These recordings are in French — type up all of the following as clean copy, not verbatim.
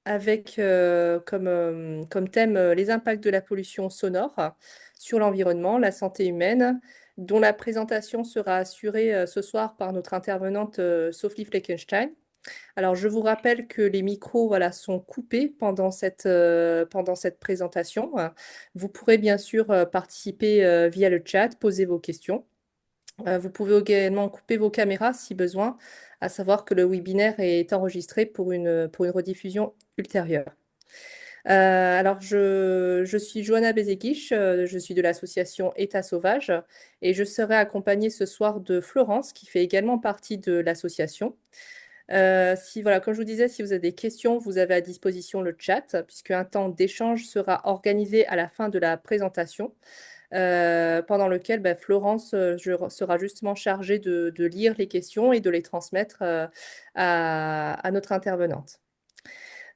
avec comme thème les impacts de la pollution sonore sur l'environnement, la santé humaine, dont la présentation sera assurée ce soir par notre intervenante Sophie Fleckenstein. Alors, je vous rappelle que les micros, voilà, sont coupés pendant cette présentation. Vous pourrez bien sûr participer via le chat, poser vos questions. Vous pouvez également couper vos caméras si besoin, à savoir que le webinaire est enregistré pour une rediffusion ultérieure. Alors, je suis Johanna Bezekic, je suis de l'association État Sauvage et je serai accompagnée ce soir de Florence, qui fait également partie de l'association. Si, voilà, comme je vous disais, si vous avez des questions, vous avez à disposition le chat, puisque un temps d'échange sera organisé à la fin de la présentation, pendant lequel Florence sera justement chargée de lire les questions et de les transmettre à notre intervenante.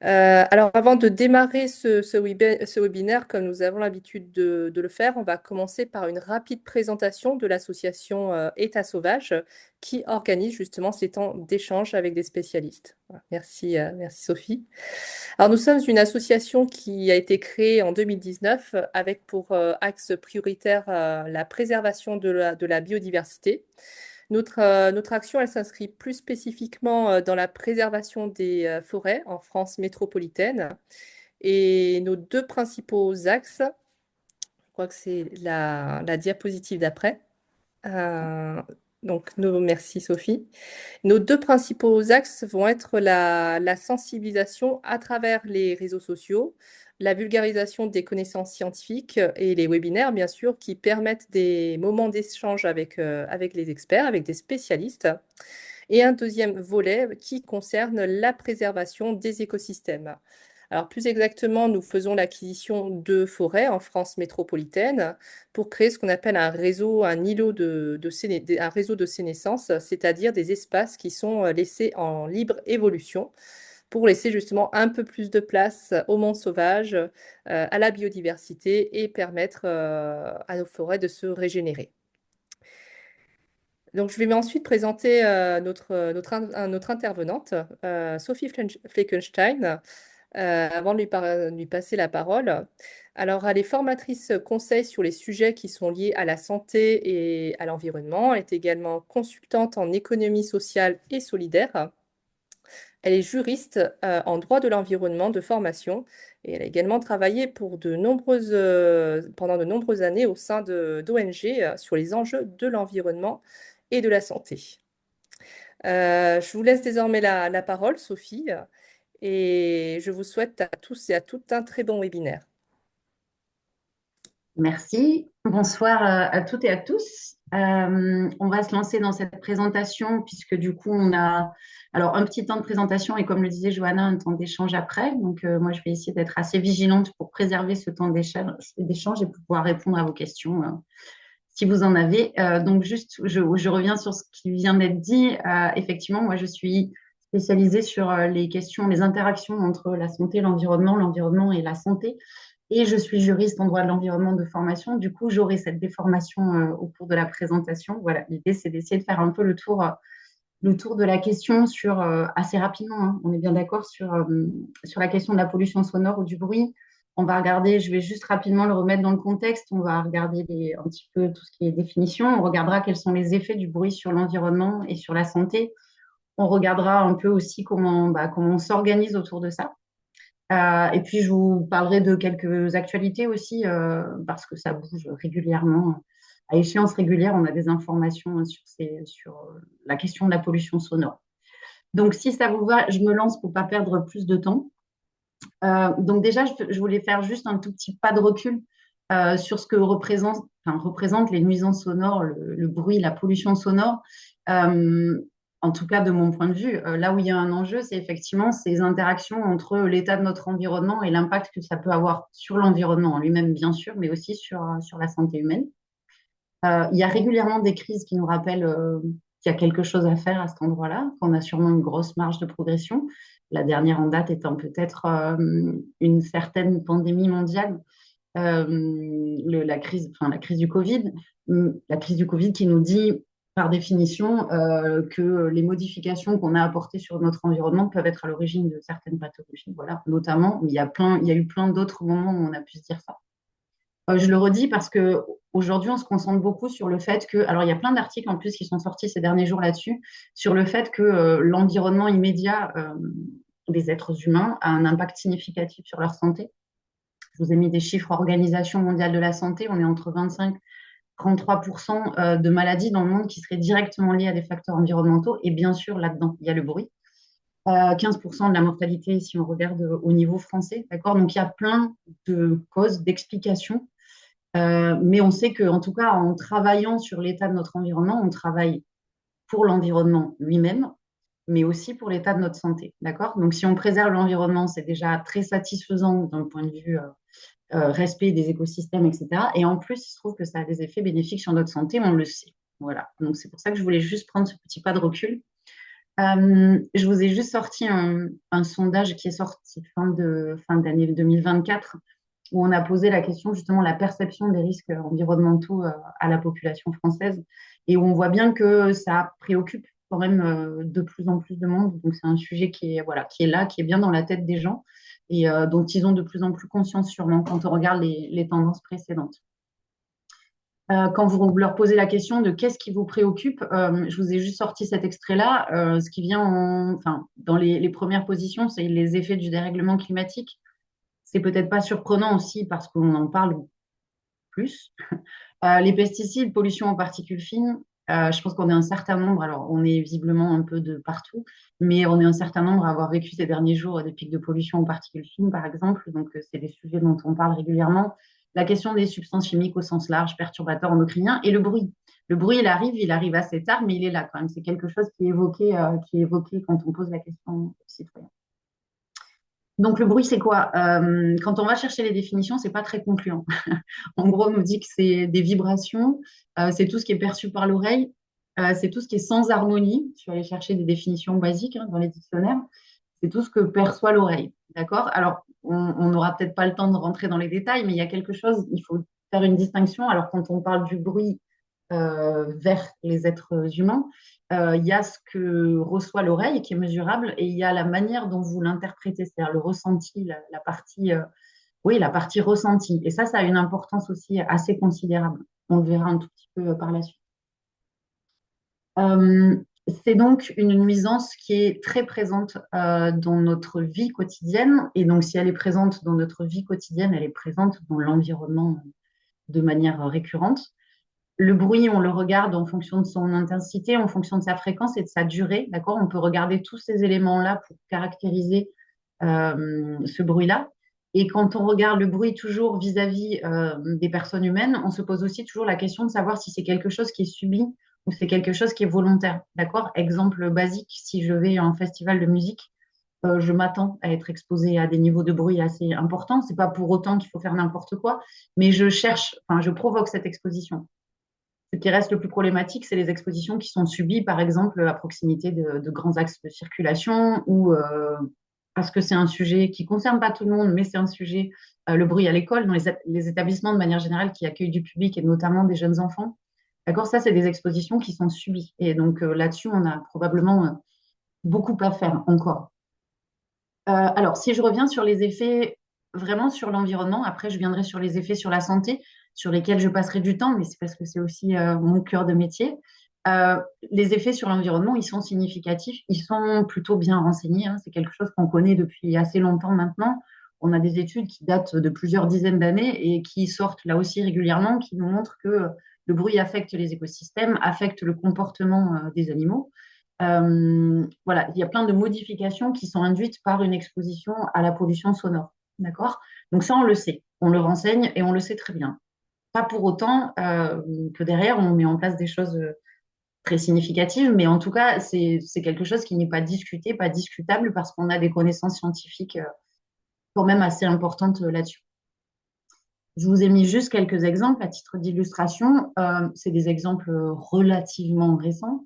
Alors, avant de démarrer ce webinaire, comme nous avons l'habitude de le faire, on va commencer par une rapide présentation de l'association État Sauvage qui organise justement ces temps d'échange avec des spécialistes. Voilà. Merci, merci Sophie. Alors, nous sommes une association qui a été créée en 2019 avec pour axe prioritaire la préservation de la biodiversité. Notre action, elle s'inscrit plus spécifiquement dans la préservation des forêts en France métropolitaine. Et nos deux principaux axes, je crois que c'est la diapositive d'après. Euh, merci Sophie. Nos deux principaux axes vont être la sensibilisation à travers les réseaux sociaux, la vulgarisation des connaissances scientifiques et les webinaires, bien sûr, qui permettent des moments d'échange avec les experts, avec des spécialistes. Et un deuxième volet qui concerne la préservation des écosystèmes. Alors plus exactement, nous faisons l'acquisition de forêts en France métropolitaine pour créer ce qu'on appelle un réseau, un îlot un réseau de sénescence, c'est-à-dire des espaces qui sont laissés en libre évolution pour laisser justement un peu plus de place au monde sauvage, à la biodiversité et permettre à nos forêts de se régénérer. Donc, je vais ensuite présenter notre intervenante, Sophie Fleckenstein, avant de lui passer la parole. Alors, elle est formatrice conseil sur les sujets qui sont liés à la santé et à l'environnement. Elle est également consultante en économie sociale et solidaire. Elle est juriste en droit de l'environnement de formation et elle a également travaillé pendant de nombreuses années au sein d'ONG sur les enjeux de l'environnement et de la santé. Je vous laisse désormais la parole, Sophie, et je vous souhaite à tous et à toutes un très bon webinaire. Merci. Bonsoir à toutes et à tous. On va se lancer dans cette présentation puisque du coup, on a alors un petit temps de présentation et comme le disait Johanna, un temps d'échange après. Donc, moi, je vais essayer d'être assez vigilante pour préserver ce temps d'échange et pour pouvoir répondre à vos questions si vous en avez. Donc, juste, je reviens sur ce qui vient d'être dit. Effectivement, moi, je suis spécialisée sur les questions, les interactions entre la santé, l'environnement et la santé. Et je suis juriste en droit de l'environnement de formation. Du coup, j'aurai cette déformation au cours de la présentation. Voilà, l'idée, c'est d'essayer de faire un peu le tour de la question sur, assez rapidement, hein. On est bien d'accord sur la question de la pollution sonore ou du bruit. On va regarder, je vais juste rapidement le remettre dans le contexte. On va regarder un petit peu tout ce qui est définition. On regardera quels sont les effets du bruit sur l'environnement et sur la santé. On regardera un peu aussi comment on s'organise autour de ça. Et puis, je vous parlerai de quelques actualités aussi, parce que ça bouge régulièrement. À échéance régulière, on a des informations sur la question de la pollution sonore. Donc, si ça vous va, je me lance pour ne pas perdre plus de temps. Donc, déjà, je voulais faire juste un tout petit pas de recul sur ce que représentent les nuisances sonores, le bruit, la pollution sonore. Euh, en tout cas, de mon point de vue, là où il y a un enjeu, c'est effectivement ces interactions entre l'état de notre environnement et l'impact que ça peut avoir sur l'environnement en lui-même, bien sûr, mais aussi sur la santé humaine. Il y a régulièrement des crises qui nous rappellent qu'il y a quelque chose à faire à cet endroit-là, qu'on a sûrement une grosse marge de progression. La dernière en date étant peut-être une certaine pandémie mondiale, la crise du Covid qui nous dit par définition, que les modifications qu'on a apportées sur notre environnement peuvent être à l'origine de certaines pathologies, voilà, notamment. Mais il y a eu plein d'autres moments où on a pu se dire ça. Je le redis parce que aujourd'hui, on se concentre beaucoup sur le fait que, alors il y a plein d'articles en plus qui sont sortis ces derniers jours là-dessus, sur le fait que l'environnement immédiat des êtres humains a un impact significatif sur leur santé. Je vous ai mis des chiffres Organisation mondiale de la santé, on est entre 25 33% de maladies dans le monde qui seraient directement liées à des facteurs environnementaux. Et bien sûr, là-dedans, il y a le bruit. 15% de la mortalité si on regarde au niveau français. D'accord. Donc, il y a plein de causes, d'explications. Mais on sait qu'en tout cas, en travaillant sur l'état de notre environnement, on travaille pour l'environnement lui-même, mais aussi pour l'état de notre santé. D'accord. Donc, si on préserve l'environnement, c'est déjà très satisfaisant d'un point de vue respect des écosystèmes, etc. Et en plus, il se trouve que ça a des effets bénéfiques sur notre santé, on le sait. Voilà. Donc, c'est pour ça que je voulais juste prendre ce petit pas de recul. Je vous ai juste sorti un sondage qui est sorti fin d'année 2024 où on a posé la question justement la perception des risques environnementaux à la population française et où on voit bien que ça préoccupe quand même de plus en plus de monde. Donc c'est un sujet qui est, voilà, qui est là, qui est bien dans la tête des gens et dont ils ont de plus en plus conscience sûrement quand on regarde les tendances précédentes. Quand vous leur posez la question de qu'est-ce qui vous préoccupe, je vous ai juste sorti cet extrait-là. Ce qui vient enfin, dans les premières positions, c'est les effets du dérèglement climatique. C'est peut-être pas surprenant aussi parce qu'on en parle plus. Les pesticides, pollution aux particules fines, je pense qu'on est un certain nombre, alors on est visiblement un peu de partout, mais on est un certain nombre à avoir vécu ces derniers jours des pics de pollution aux particules fines, par exemple. Donc, c'est des sujets dont on parle régulièrement. La question des substances chimiques au sens large, perturbateurs endocriniens, et le bruit. Le bruit, il arrive assez tard, mais il est là quand même. C'est quelque chose qui est évoqué quand on pose la question aux citoyens. Donc, le bruit, c'est quoi? Quand on va chercher les définitions, c'est pas très concluant. En gros, on nous dit que c'est des vibrations, c'est tout ce qui est perçu par l'oreille, c'est tout ce qui est sans harmonie. Je suis allée chercher des définitions basiques dans les dictionnaires. C'est tout ce que perçoit l'oreille. D'accord? Alors, on n'aura peut-être pas le temps de rentrer dans les détails, mais il y a quelque chose, il faut faire une distinction. Alors, quand on parle du bruit vers les êtres humains, il y a ce que reçoit l'oreille qui est mesurable et il y a la manière dont vous l'interprétez, c'est-à-dire le ressenti, la partie, oui, la partie ressentie. Et ça a une importance aussi assez considérable. On le verra un tout petit peu par la suite. Euh, c'est donc une nuisance qui est très présente dans notre vie quotidienne. Et donc, si elle est présente dans notre vie quotidienne, elle est présente dans l'environnement de manière récurrente. Le bruit, on le regarde en fonction de son intensité, en fonction de sa fréquence et de sa durée. D'accord. On peut regarder tous ces éléments-là pour caractériser ce bruit-là. Et quand on regarde le bruit toujours vis-à-vis des personnes humaines, on se pose aussi toujours la question de savoir si c'est quelque chose qui est subi ou c'est quelque chose qui est volontaire. D'accord. Exemple basique, si je vais à un festival de musique, je m'attends à être exposée à des niveaux de bruit assez importants. C'est pas pour autant qu'il faut faire n'importe quoi, mais je provoque cette exposition. Ce qui reste le plus problématique, c'est les expositions qui sont subies, par exemple, à proximité de grands axes de circulation ou parce que c'est un sujet qui ne concerne pas tout le monde, mais c'est un sujet, le bruit à l'école, dans les établissements de manière générale qui accueillent du public et notamment des jeunes enfants. D'accord, ça, c'est des expositions qui sont subies. Et donc là-dessus, on a probablement beaucoup à faire encore. Alors, si je reviens sur les effets vraiment sur l'environnement, après, je viendrai sur les effets sur la santé, sur lesquels je passerai du temps, mais c'est parce que c'est aussi mon cœur de métier. Les effets sur l'environnement, ils sont significatifs, ils sont plutôt bien renseignés, hein. C'est quelque chose qu'on connaît depuis assez longtemps maintenant. On a des études qui datent de plusieurs dizaines d'années et qui sortent là aussi régulièrement, qui nous montrent que le bruit affecte les écosystèmes, affecte le comportement des animaux. Voilà, il y a plein de modifications qui sont induites par une exposition à la pollution sonore. D'accord? Donc ça, on le sait, on le renseigne et on le sait très bien. Pas pour autant que derrière, on met en place des choses très significatives, mais en tout cas, c'est quelque chose qui n'est pas discuté, pas discutable, parce qu'on a des connaissances scientifiques quand même assez importantes là-dessus. Je vous ai mis juste quelques exemples à titre d'illustration. C'est des exemples relativement récents.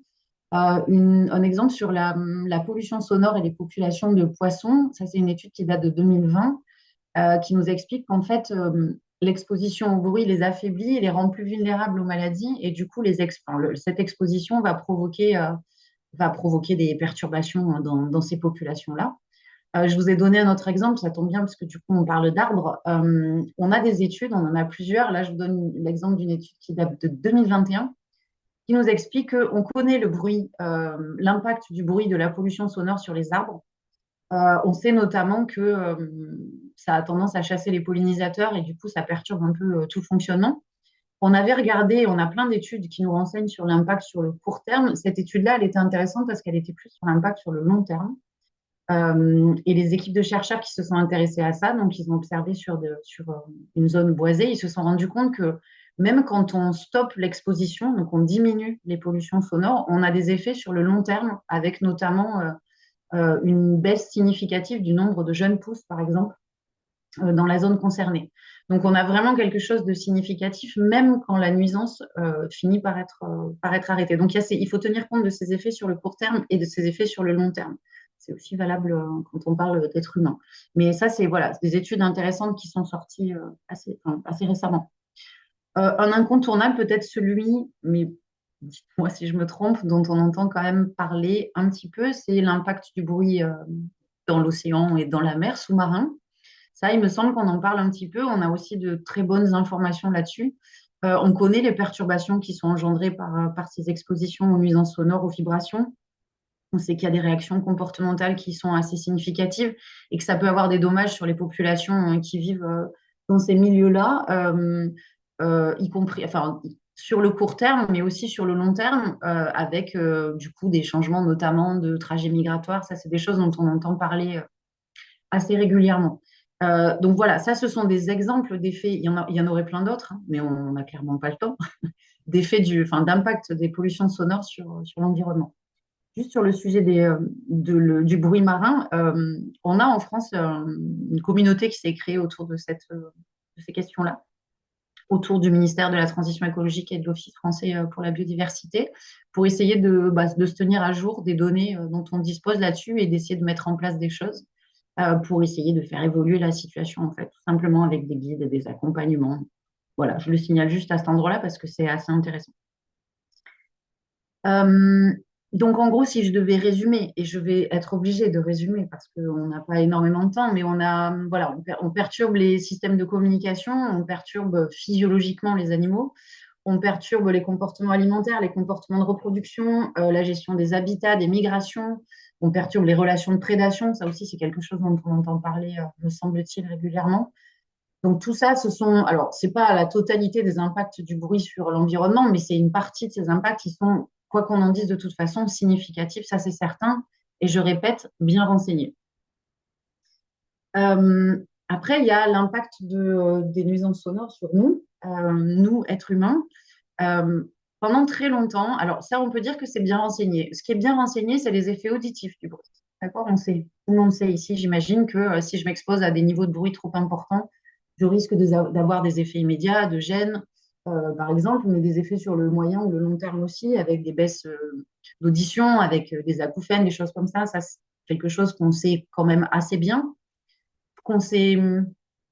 Un exemple sur la pollution sonore et les populations de poissons. Ça, c'est une étude qui date de 2020 qui nous explique qu'en fait, l'exposition au bruit les affaiblit et les rend plus vulnérables aux maladies. Et du coup, cette exposition va provoquer des perturbations dans ces populations-là. Je vous ai donné un autre exemple, ça tombe bien parce que du coup, on parle d'arbres. On a des études, on en a plusieurs. Là, je vous donne l'exemple d'une étude qui date de 2021 qui nous explique qu'on connaît le bruit, l'impact du bruit de la pollution sonore sur les arbres. On sait notamment que ça a tendance à chasser les pollinisateurs et du coup, ça perturbe un peu tout le fonctionnement. On avait regardé, on a plein d'études qui nous renseignent sur l'impact sur le court terme. Cette étude-là, elle était intéressante parce qu'elle était plus sur l'impact sur le long terme. Et les équipes de chercheurs qui se sont intéressées à ça, donc ils ont observé sur une zone boisée, ils se sont rendus compte que même quand on stoppe l'exposition, donc on diminue les pollutions sonores, on a des effets sur le long terme, avec notamment une baisse significative du nombre de jeunes pousses, par exemple, dans la zone concernée. Donc on a vraiment quelque chose de significatif, même quand la nuisance finit par être arrêtée. Donc il faut tenir compte de ces effets sur le court terme et de ces effets sur le long terme. C'est aussi valable quand on parle d'être humain. Mais ça, c'est voilà, des études intéressantes qui sont sorties assez récemment. Un incontournable, peut-être celui, mais dites-moi si je me trompe, dont on entend quand même parler un petit peu, c'est l'impact du bruit dans l'océan et dans la mer sous-marin. Ça, il me semble qu'on en parle un petit peu. On a aussi de très bonnes informations là-dessus. On connaît les perturbations qui sont engendrées par ces expositions aux nuisances sonores, aux vibrations. On sait qu'il y a des réactions comportementales qui sont assez significatives et que ça peut avoir des dommages sur les populations qui vivent dans ces milieux-là, y compris, enfin, sur le court terme, mais aussi sur le long terme, avec du coup des changements notamment de trajets migratoires. Ça, c'est des choses dont on entend parler assez régulièrement. Donc voilà, ça, ce sont des exemples d'effets. Il y en aurait plein d'autres, hein, mais on n'a clairement pas le temps, d'effets d'impact des pollutions sonores sur l'environnement. Juste sur le sujet du bruit marin, on a en France une communauté qui s'est créée autour de ces questions-là, autour du ministère de la Transition écologique et de l'Office français pour la biodiversité, pour essayer de se tenir à jour des données dont on dispose là-dessus et d'essayer de mettre en place des choses pour essayer de faire évoluer la situation, en fait, tout simplement avec des guides et des accompagnements. Voilà, je le signale juste à cet endroit-là parce que c'est assez intéressant. Euh, donc, en gros, si je devais résumer, et je vais être obligée de résumer parce qu'on n'a pas énormément de temps, mais voilà, on perturbe les systèmes de communication, on perturbe physiologiquement les animaux, on perturbe les comportements alimentaires, les comportements de reproduction, la gestion des habitats, des migrations, on perturbe les relations de prédation. Ça aussi, c'est quelque chose dont on entend parler, me semble-t-il, régulièrement. Donc tout ça, alors c'est pas la totalité des impacts du bruit sur l'environnement, mais c'est une partie de ces impacts qui sont, quoi qu'on en dise de toute façon, significatifs, ça c'est certain, et je répète, bien renseignés. Après, il y a l'impact des nuisances sonores sur nous, êtres humains. Euh, Pendant très longtemps, alors ça, on peut dire que c'est bien renseigné. Ce qui est bien renseigné, c'est les effets auditifs du bruit. D'accord? On sait, tout le monde sait ici, j'imagine que si je m'expose à des niveaux de bruit trop importants, je risque d'avoir des effets immédiats, de gêne, par exemple, mais des effets sur le moyen ou le long terme aussi, avec des baisses d'audition, avec des acouphènes, des choses comme ça. Ça, c'est quelque chose qu'on sait quand même assez bien. Qu'on sait,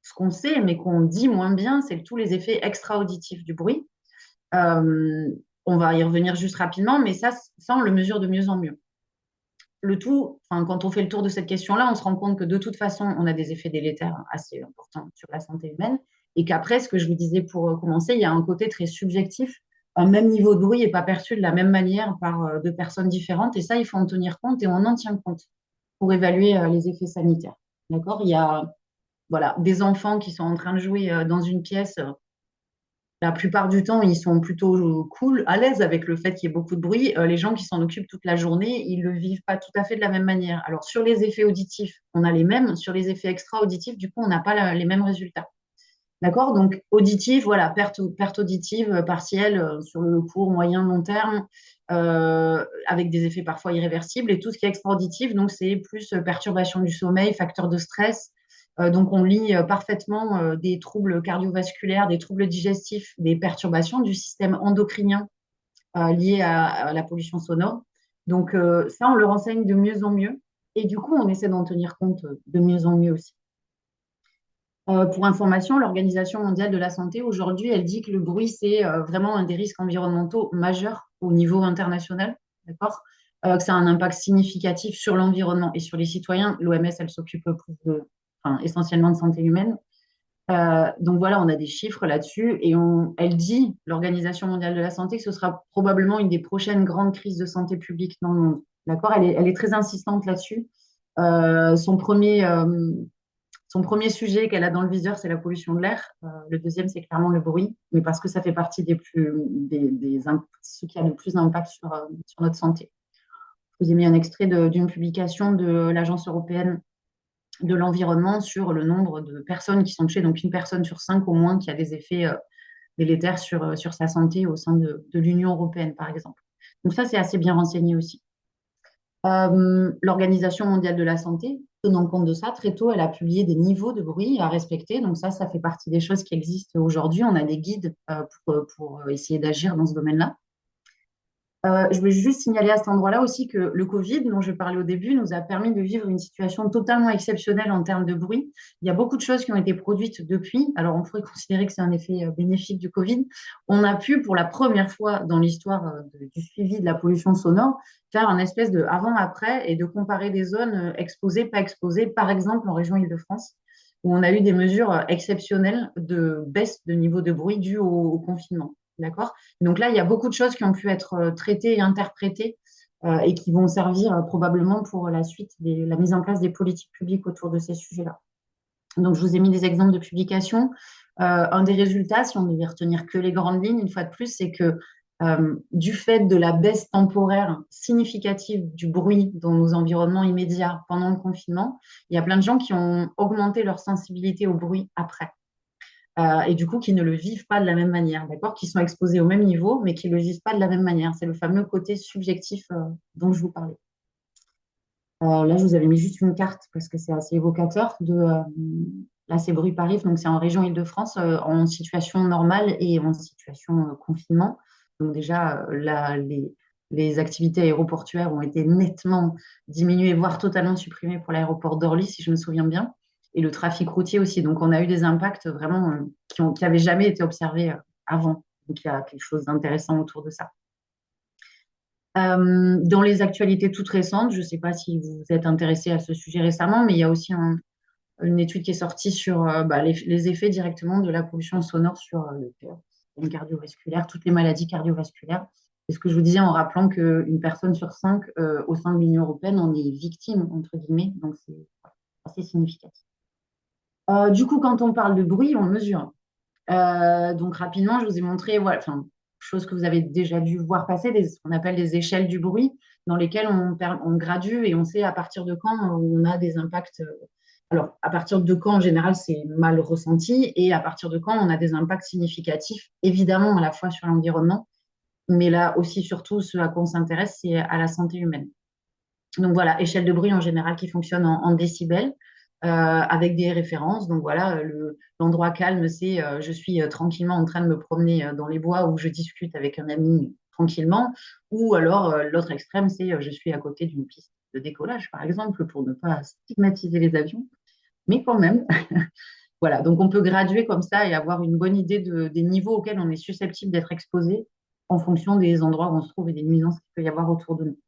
ce qu'on sait, mais qu'on dit moins bien, c'est tous les effets extra-auditifs du bruit. Euh, on va y revenir juste rapidement, mais ça, on le mesure de mieux en mieux. Le tout, enfin, quand on fait le tour de cette question-là, on se rend compte que de toute façon, on a des effets délétères assez importants sur la santé humaine et qu'après, ce que je vous disais pour commencer, il y a un côté très subjectif. Un même niveau de bruit n'est pas perçu de la même manière par deux personnes différentes et ça, il faut en tenir compte et on en tient compte pour évaluer les effets sanitaires. D'accord? Il y a voilà, des enfants qui sont en train de jouer dans une pièce la plupart du temps, ils sont plutôt cool, à l'aise avec le fait qu'il y ait beaucoup de bruit. Les gens qui s'en occupent toute la journée, ils ne le vivent pas tout à fait de la même manière. Alors, sur les effets auditifs, on a les mêmes. Sur les effets extra-auditifs, du coup, on n'a pas les mêmes résultats. D'accord? Donc, auditif, voilà, perte auditive partielle sur le court, moyen, long terme, avec des effets parfois irréversibles. Et tout ce qui est extra-auditif, donc, c'est plus perturbation du sommeil, facteur de stress. Donc, on lit parfaitement des troubles cardiovasculaires, des troubles digestifs, des perturbations du système endocrinien liées à la pollution sonore. Donc, ça, on le renseigne de mieux en mieux. Et du coup, on essaie d'en tenir compte de mieux en mieux aussi. Pour information, l'Organisation mondiale de la santé, aujourd'hui, elle dit que le bruit, c'est vraiment un des risques environnementaux majeurs au niveau international, d'accord? Que ça a un impact significatif sur l'environnement et sur les citoyens. L'OMS, elle s'occupe plus enfin, essentiellement de santé humaine. Donc voilà, on a des chiffres là-dessus et elle dit, l'Organisation mondiale de la santé, que ce sera probablement une des prochaines grandes crises de santé publique dans le monde. D'accord? Elle est très insistante là-dessus. Euh, son premier, euh, son premier sujet qu'elle a dans le viseur, c'est la pollution de l'air. Le deuxième, c'est clairement le bruit, mais parce que ça fait partie ce qui a le plus d'impact sur notre santé. Je vous ai mis un extrait d'une publication de l'Agence européenne de l'environnement sur le nombre de personnes qui sont touchées, donc une personne sur 5 au moins qui a des effets délétères sur sa santé au sein de l'Union européenne, par exemple. Donc ça, c'est assez bien renseigné aussi. L'Organisation mondiale de la santé, tenant compte de ça, très tôt, elle a publié des niveaux de bruit à respecter. Donc ça fait partie des choses qui existent aujourd'hui. On a des guides pour essayer d'agir dans ce domaine-là. Je voulais juste signaler à cet endroit-là aussi que le Covid, dont je parlais au début, nous a permis de vivre une situation totalement exceptionnelle en termes de bruit. Il y a beaucoup de choses qui ont été produites depuis. Alors, on pourrait considérer que c'est un effet bénéfique du Covid. On a pu, pour la première fois dans l'histoire du suivi de la pollution sonore, faire un espèce de avant-après et de comparer des zones exposées, pas exposées, par exemple en région Île-de-France, où on a eu des mesures exceptionnelles de baisse de niveau de bruit dû au confinement. D'accord? Donc là, il y a beaucoup de choses qui ont pu être traitées et interprétées et qui vont servir probablement pour la suite, la mise en place des politiques publiques autour de ces sujets-là. Donc, je vous ai mis des exemples de publications. Un des résultats, si on devait retenir que les grandes lignes, une fois de plus, c'est que du fait de la baisse temporaire significative du bruit dans nos environnements immédiats pendant le confinement, il y a plein de gens qui ont augmenté leur sensibilité au bruit après et du coup qui ne le vivent pas de la même manière, d'accord? Qui sont exposés au même niveau, mais qui ne le vivent pas de la même manière. C'est le fameux côté subjectif dont je vous parlais. Là, je vous avais mis juste une carte parce que c'est assez évocateur là, c'est Bruy-Paris, donc c'est en région Île-de-France, en situation normale et en situation confinement. Donc déjà, les activités aéroportuaires ont été nettement diminuées, voire totalement supprimées pour l'aéroport d'Orly, si je me souviens bien, et le trafic routier aussi. Donc on a eu des impacts vraiment qui n'avaient jamais été observés avant. Donc il y a quelque chose d'intéressant autour de ça. Dans les actualités toutes récentes, je ne sais pas si vous vous êtes intéressé à ce sujet récemment, mais il y a aussi une étude qui est sortie sur les effets directement de la pollution sonore sur le cœur, le système cardiovasculaire, toutes les maladies cardiovasculaires. Et ce que je vous disais en rappelant qu'une personne sur 5 au sein de l'Union européenne en est victime, entre guillemets, donc c'est assez significatif. Du coup, quand on parle de bruit, on mesure. Donc rapidement, je vous ai montré, voilà, enfin, chose que vous avez déjà dû voir passer, ce qu'on appelle des échelles du bruit, dans lesquelles on gradue et on sait à partir de quand on a des impacts. Alors, à partir de quand, en général, c'est mal ressenti, et à partir de quand on a des impacts significatifs, évidemment, à la fois sur l'environnement, mais là aussi, surtout, ce à quoi on s'intéresse, c'est à la santé humaine. Donc voilà, échelle de bruit en général qui fonctionne en décibels, avec des références. Donc voilà, l'endroit calme, c'est je suis tranquillement en train de me promener dans les bois où je discute avec un ami tranquillement. Ou alors l'autre extrême, c'est je suis à côté d'une piste de décollage, par exemple, pour ne pas stigmatiser les avions. Mais quand même, voilà. Donc on peut graduer comme ça et avoir une bonne idée des niveaux auxquels on est susceptible d'être exposé en fonction des endroits où on se trouve et des nuisances qu'il peut y avoir autour de nous.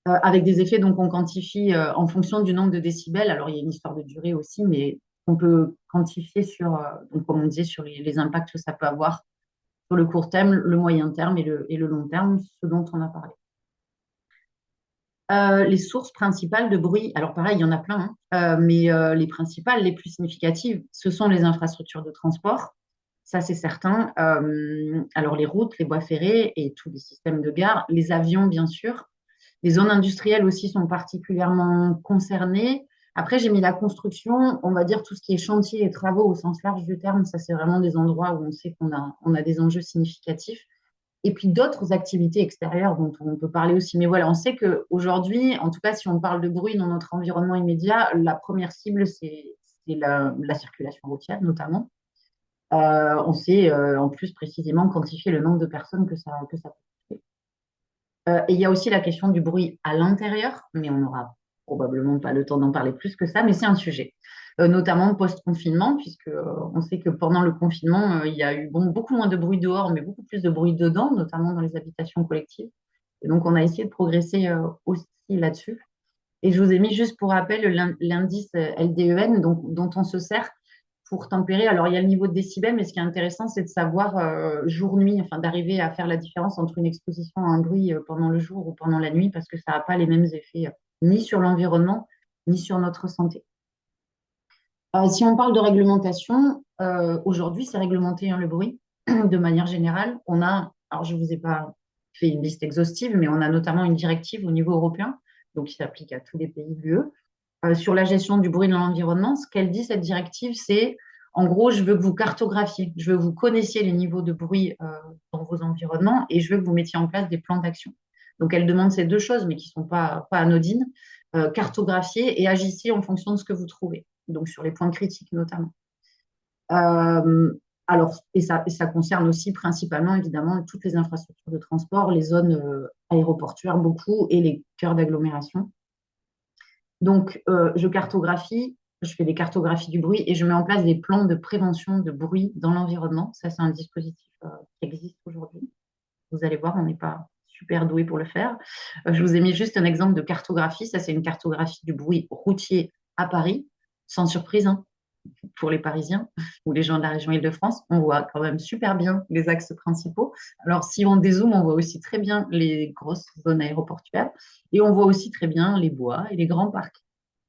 Avec des effets donc on quantifie en fonction du nombre de décibels. Alors il y a une histoire de durée aussi, mais on peut quantifier donc, comme on disait, sur les impacts que ça peut avoir sur le court terme, le moyen terme et le long terme, ce dont on a parlé. Les sources principales de bruit, alors pareil, il y en a plein, hein, mais les principales, les plus significatives, ce sont les infrastructures de transport. Ça, c'est certain. Alors les routes, les voies ferrées et tous les systèmes de gare, les avions, bien sûr. Les zones industrielles aussi sont particulièrement concernées. Après, j'ai mis la construction, on va dire tout ce qui est chantier et travaux au sens large du terme. Ça, c'est vraiment des endroits où on sait qu'on a des enjeux significatifs. Et puis d'autres activités extérieures dont on peut parler aussi. Mais voilà, on sait qu'aujourd'hui, en tout cas, si on parle de bruit dans notre environnement immédiat, la première cible, c'est la circulation routière notamment. On sait en plus précisément quantifier le nombre de personnes que ça peut toucher. Et il y a aussi la question du bruit à l'intérieur, mais on n'aura probablement pas le temps d'en parler plus que ça, mais c'est un sujet. notamment post-confinement, puisque on sait que pendant le confinement, il y a eu beaucoup moins de bruit dehors, mais beaucoup plus de bruit dedans, notamment dans les habitations collectives. Et donc, on a essayé de progresser aussi là-dessus. Et je vous ai mis juste pour rappel l'indice LDEN dont on se sert pour tempérer. Alors, il y a le niveau de décibels, mais ce qui est intéressant, c'est de savoir jour-nuit, enfin d'arriver à faire la différence entre une exposition à un bruit pendant le jour ou pendant la nuit, parce que ça n'a pas les mêmes effets ni sur l'environnement, ni sur notre santé. Si on parle de réglementation, aujourd'hui, c'est réglementé hein, le bruit de manière générale. On a, alors je ne vous ai pas fait une liste exhaustive, mais on a notamment une directive au niveau européen, donc qui s'applique à tous les pays de l'UE, sur la gestion du bruit dans l'environnement. Ce qu'elle dit, cette directive, c'est en gros, je veux que vous cartographiez, je veux que vous connaissiez les niveaux de bruit dans vos environnements et je veux que vous mettiez en place des plans d'action. Donc, elle demande ces deux choses, mais qui ne sont pas anodines. Cartographier et agissez en fonction de ce que vous trouvez, donc sur les points critiques notamment. Euh, alors, ça concerne aussi principalement, évidemment, toutes les infrastructures de transport, les zones aéroportuaires beaucoup et les cœurs d'agglomération. Donc, je cartographie, je fais des cartographies du bruit et je mets en place des plans de prévention de bruit dans l'environnement. Ça, c'est un dispositif qui existe aujourd'hui. Vous allez voir, on n'est pas super doué pour le faire. Je vous ai mis juste un exemple de cartographie. Ça, c'est une cartographie du bruit routier à Paris. Sans surprise, hein, pour les Parisiens ou les gens de la région Île-de-France, on voit quand même super bien les axes principaux. Alors, si on dézoome, on voit aussi très bien les grosses zones aéroportuaires et on voit aussi très bien les bois et les grands parcs.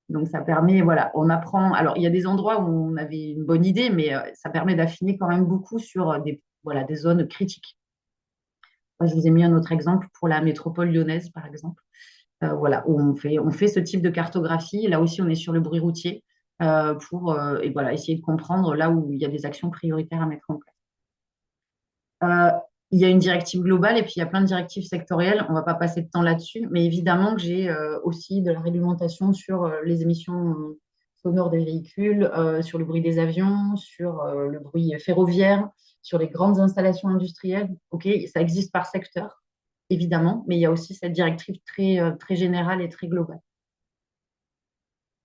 Donc, ça permet, voilà, on apprend. Alors, il y a des endroits où on avait une bonne idée, mais ça permet d'affiner quand même beaucoup sur voilà, des zones critiques. Moi, je vous ai mis un autre exemple pour la métropole lyonnaise, par exemple. Voilà, où on fait ce type de cartographie. Là aussi, on est sur le bruit routier pour et voilà, essayer de comprendre là où il y a des actions prioritaires à mettre en place. Euh, il y a une directive globale et puis il y a plein de directives sectorielles. On ne va pas passer de temps là-dessus, mais évidemment que j'ai aussi de la réglementation sur les émissions sonores des véhicules, sur le bruit des avions, sur le bruit ferroviaire, sur les grandes installations industrielles. Ok, ça existe par secteur, évidemment, mais il y a aussi cette directive très générale et très globale.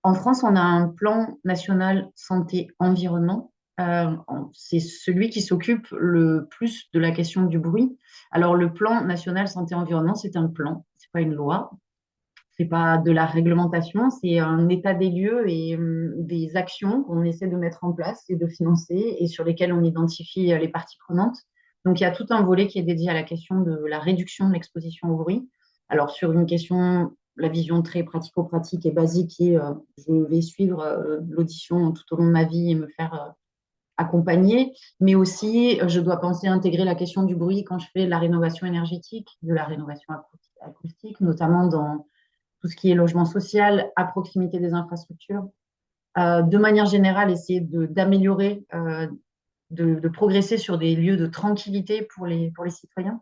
En France, on a un plan national santé-environnement. C'est celui qui s'occupe le plus de la question du bruit. Alors, le plan national santé-environnement, c'est un plan, c'est pas une loi, c'est pas de la réglementation, c'est un état des lieux et des actions qu'on essaie de mettre en place et de financer et sur lesquelles on identifie les parties prenantes. Donc, il y a tout un volet qui est dédié à la question de la réduction de l'exposition au bruit. Alors, sur une question, la vision très pratico-pratique et basique, et je vais suivre l'audition tout au long de ma vie et me faire accompagner, mais aussi je dois penser à intégrer la question du bruit quand je fais de la rénovation énergétique, de la rénovation acoustique, notamment dans tout ce qui est logement social, à proximité des infrastructures. De manière générale, essayer d'améliorer, de progresser sur des lieux de tranquillité pour les citoyens.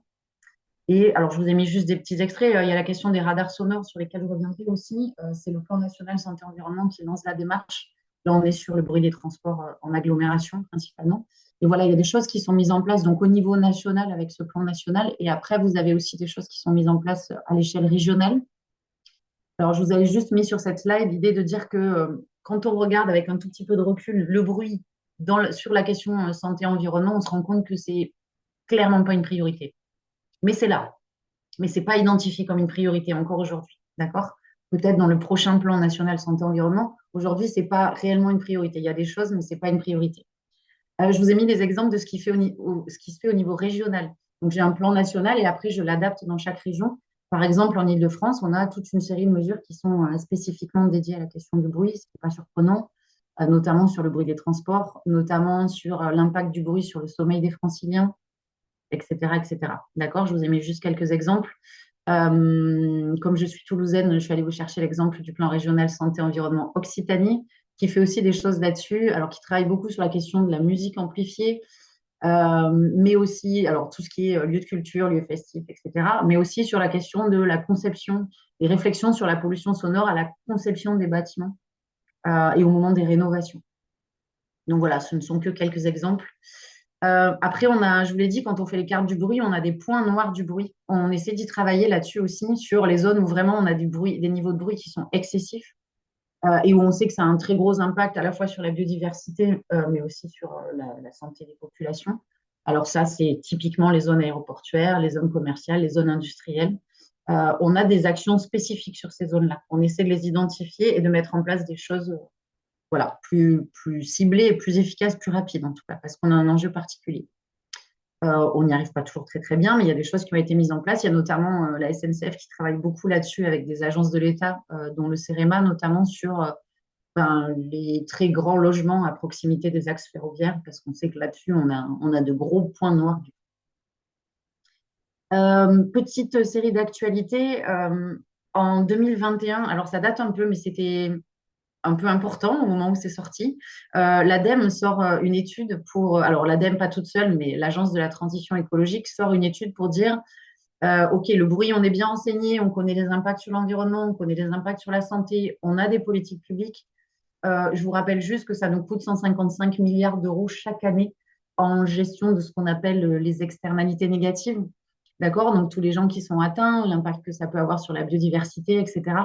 Et alors, je vous ai mis juste des petits extraits. Il y a la question des radars sonores sur lesquels je reviendrai aussi. C'est le plan national santé-environnement qui lance la démarche. Là, on est sur le bruit des transports en agglomération principalement. Et voilà, il y a des choses qui sont mises en place donc au niveau national avec ce plan national. Et après, vous avez aussi des choses qui sont mises en place à l'échelle régionale. Alors, je vous avais juste mis sur cette slide l'idée de dire que quand on regarde avec un tout petit peu de recul le bruit sur la question santé-environnement, on se rend compte que c'est clairement pas une priorité. Mais c'est là. Mais c'est pas identifié comme une priorité encore aujourd'hui. D'accord? Peut-être dans le prochain plan national santé-environnement. Aujourd'hui, c'est pas réellement une priorité. Il y a des choses, mais c'est pas une priorité. Je vous ai mis des exemples de ce qui, ce qui se fait au niveau régional. Donc, j'ai un plan national et après, je l'adapte dans chaque région. Par exemple, en Île-de-France, on a toute une série de mesures qui sont spécifiquement dédiées à la question du bruit, ce qui n'est pas surprenant, notamment sur le bruit des transports, notamment sur l'impact du bruit sur le sommeil des franciliens, etc., etc. D'accord? Je vous ai mis juste quelques exemples. Comme je suis toulousaine, je suis allée vous chercher l'exemple du plan régional santé-environnement Occitanie, qui fait aussi des choses là-dessus, alors qui travaille beaucoup sur la question de la musique amplifiée, mais aussi, alors tout ce qui est lieu de culture, lieu festif, etc., mais aussi sur la question de la conception, des réflexions sur la pollution sonore à la conception des bâtiments et au moment des rénovations. Donc voilà, ce ne sont que quelques exemples. Après, je vous l'ai dit, quand on fait les cartes du bruit, on a des points noirs du bruit. On essaie d'y travailler là-dessus aussi, sur les zones où vraiment on a du bruit, des niveaux de bruit qui sont excessifs. et où on sait que ça a un très gros impact à la fois sur la biodiversité, mais aussi sur la santé des populations. Alors ça, c'est typiquement les zones aéroportuaires, les zones commerciales, les zones industrielles. On a des actions spécifiques sur ces zones-là. On essaie de les identifier et de mettre en place des choses voilà, plus ciblées, plus efficaces, plus rapides en tout cas, parce qu'on a un enjeu particulier. On n'y arrive pas toujours très très bien, mais il y a des choses qui ont été mises en place. Il y a notamment la SNCF qui travaille beaucoup là-dessus avec des agences de l'État, dont le CEREMA, notamment sur les très grands logements à proximité des axes ferroviaires, parce qu'on sait que là-dessus, on a de gros points noirs. Petite série d'actualités. En 2021, alors ça date un peu, mais c'était un peu important au moment où c'est sorti. L'ADEME sort une étude pour, alors l'ADEME pas toute seule, mais l'Agence de la transition écologique sort une étude pour dire, OK, le bruit, on est bien renseigné, on connaît les impacts sur l'environnement, on connaît les impacts sur la santé, on a des politiques publiques. Je vous rappelle juste que ça nous coûte 155 milliards d'euros chaque année en gestion de ce qu'on appelle les externalités négatives. D'accord? Donc, tous les gens qui sont atteints, l'impact que ça peut avoir sur la biodiversité, etc.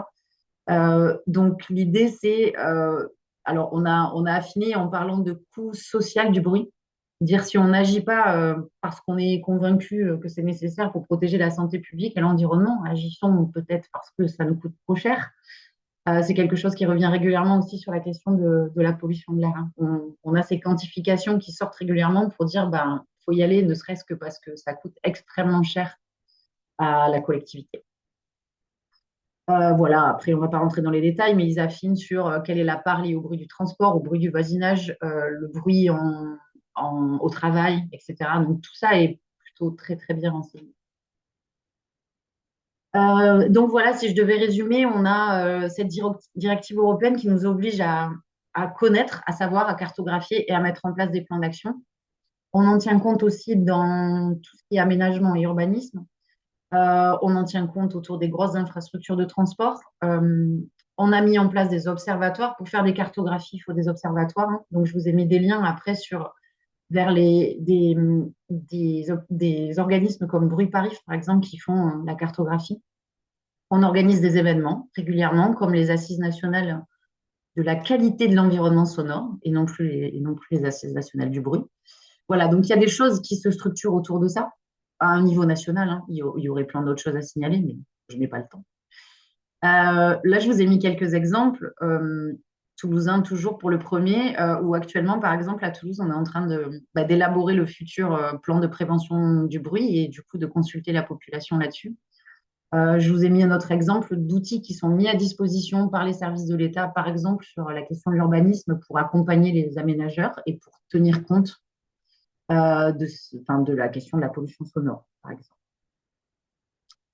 Donc, l'idée, c'est, alors, on a affiné en parlant de coût social du bruit. Dire si on n'agit pas parce qu'on est convaincu que c'est nécessaire pour protéger la santé publique et l'environnement, agissons peut-être parce que ça nous coûte trop cher. C'est quelque chose qui revient régulièrement aussi sur la question de la pollution de l'air. Hein. On a ces quantifications qui sortent régulièrement pour dire ben faut y aller, ne serait-ce que parce que ça coûte extrêmement cher à la collectivité. Voilà, après, on ne va pas rentrer dans les détails, mais ils affinent sur quelle est la part liée au bruit du transport, au bruit du voisinage, le bruit au travail, etc. Donc, tout ça est plutôt très, très bien renseigné. Donc voilà, si je devais résumer, on a cette directive européenne qui nous oblige à connaître, à savoir, à cartographier et à mettre en place des plans d'action. On en tient compte aussi dans tout ce qui est aménagement et urbanisme. On en tient compte autour des grosses infrastructures de transport. On a mis en place des observatoires. Pour faire des cartographies, il faut des observatoires. Hein. Donc, je vous ai mis des liens après vers des organismes comme Bruit Paris, par exemple, qui font la cartographie. On organise des événements régulièrement, comme les assises nationales de la qualité de l'environnement sonore et non plus les assises nationales du bruit. Voilà, donc il y a des choses qui se structurent autour de ça à un niveau national. Hein. Il y aurait plein d'autres choses à signaler, mais je n'ai pas le temps. Là, je vous ai mis quelques exemples. Toulousain, toujours pour le premier, où actuellement, par exemple, à Toulouse, on est en train d'élaborer le futur plan de prévention du bruit et du coup de consulter la population là-dessus. Je vous ai mis un autre exemple d'outils qui sont mis à disposition par les services de l'État, par exemple, sur la question de l'urbanisme pour accompagner les aménageurs et pour tenir compte de la question de la pollution sonore, par exemple.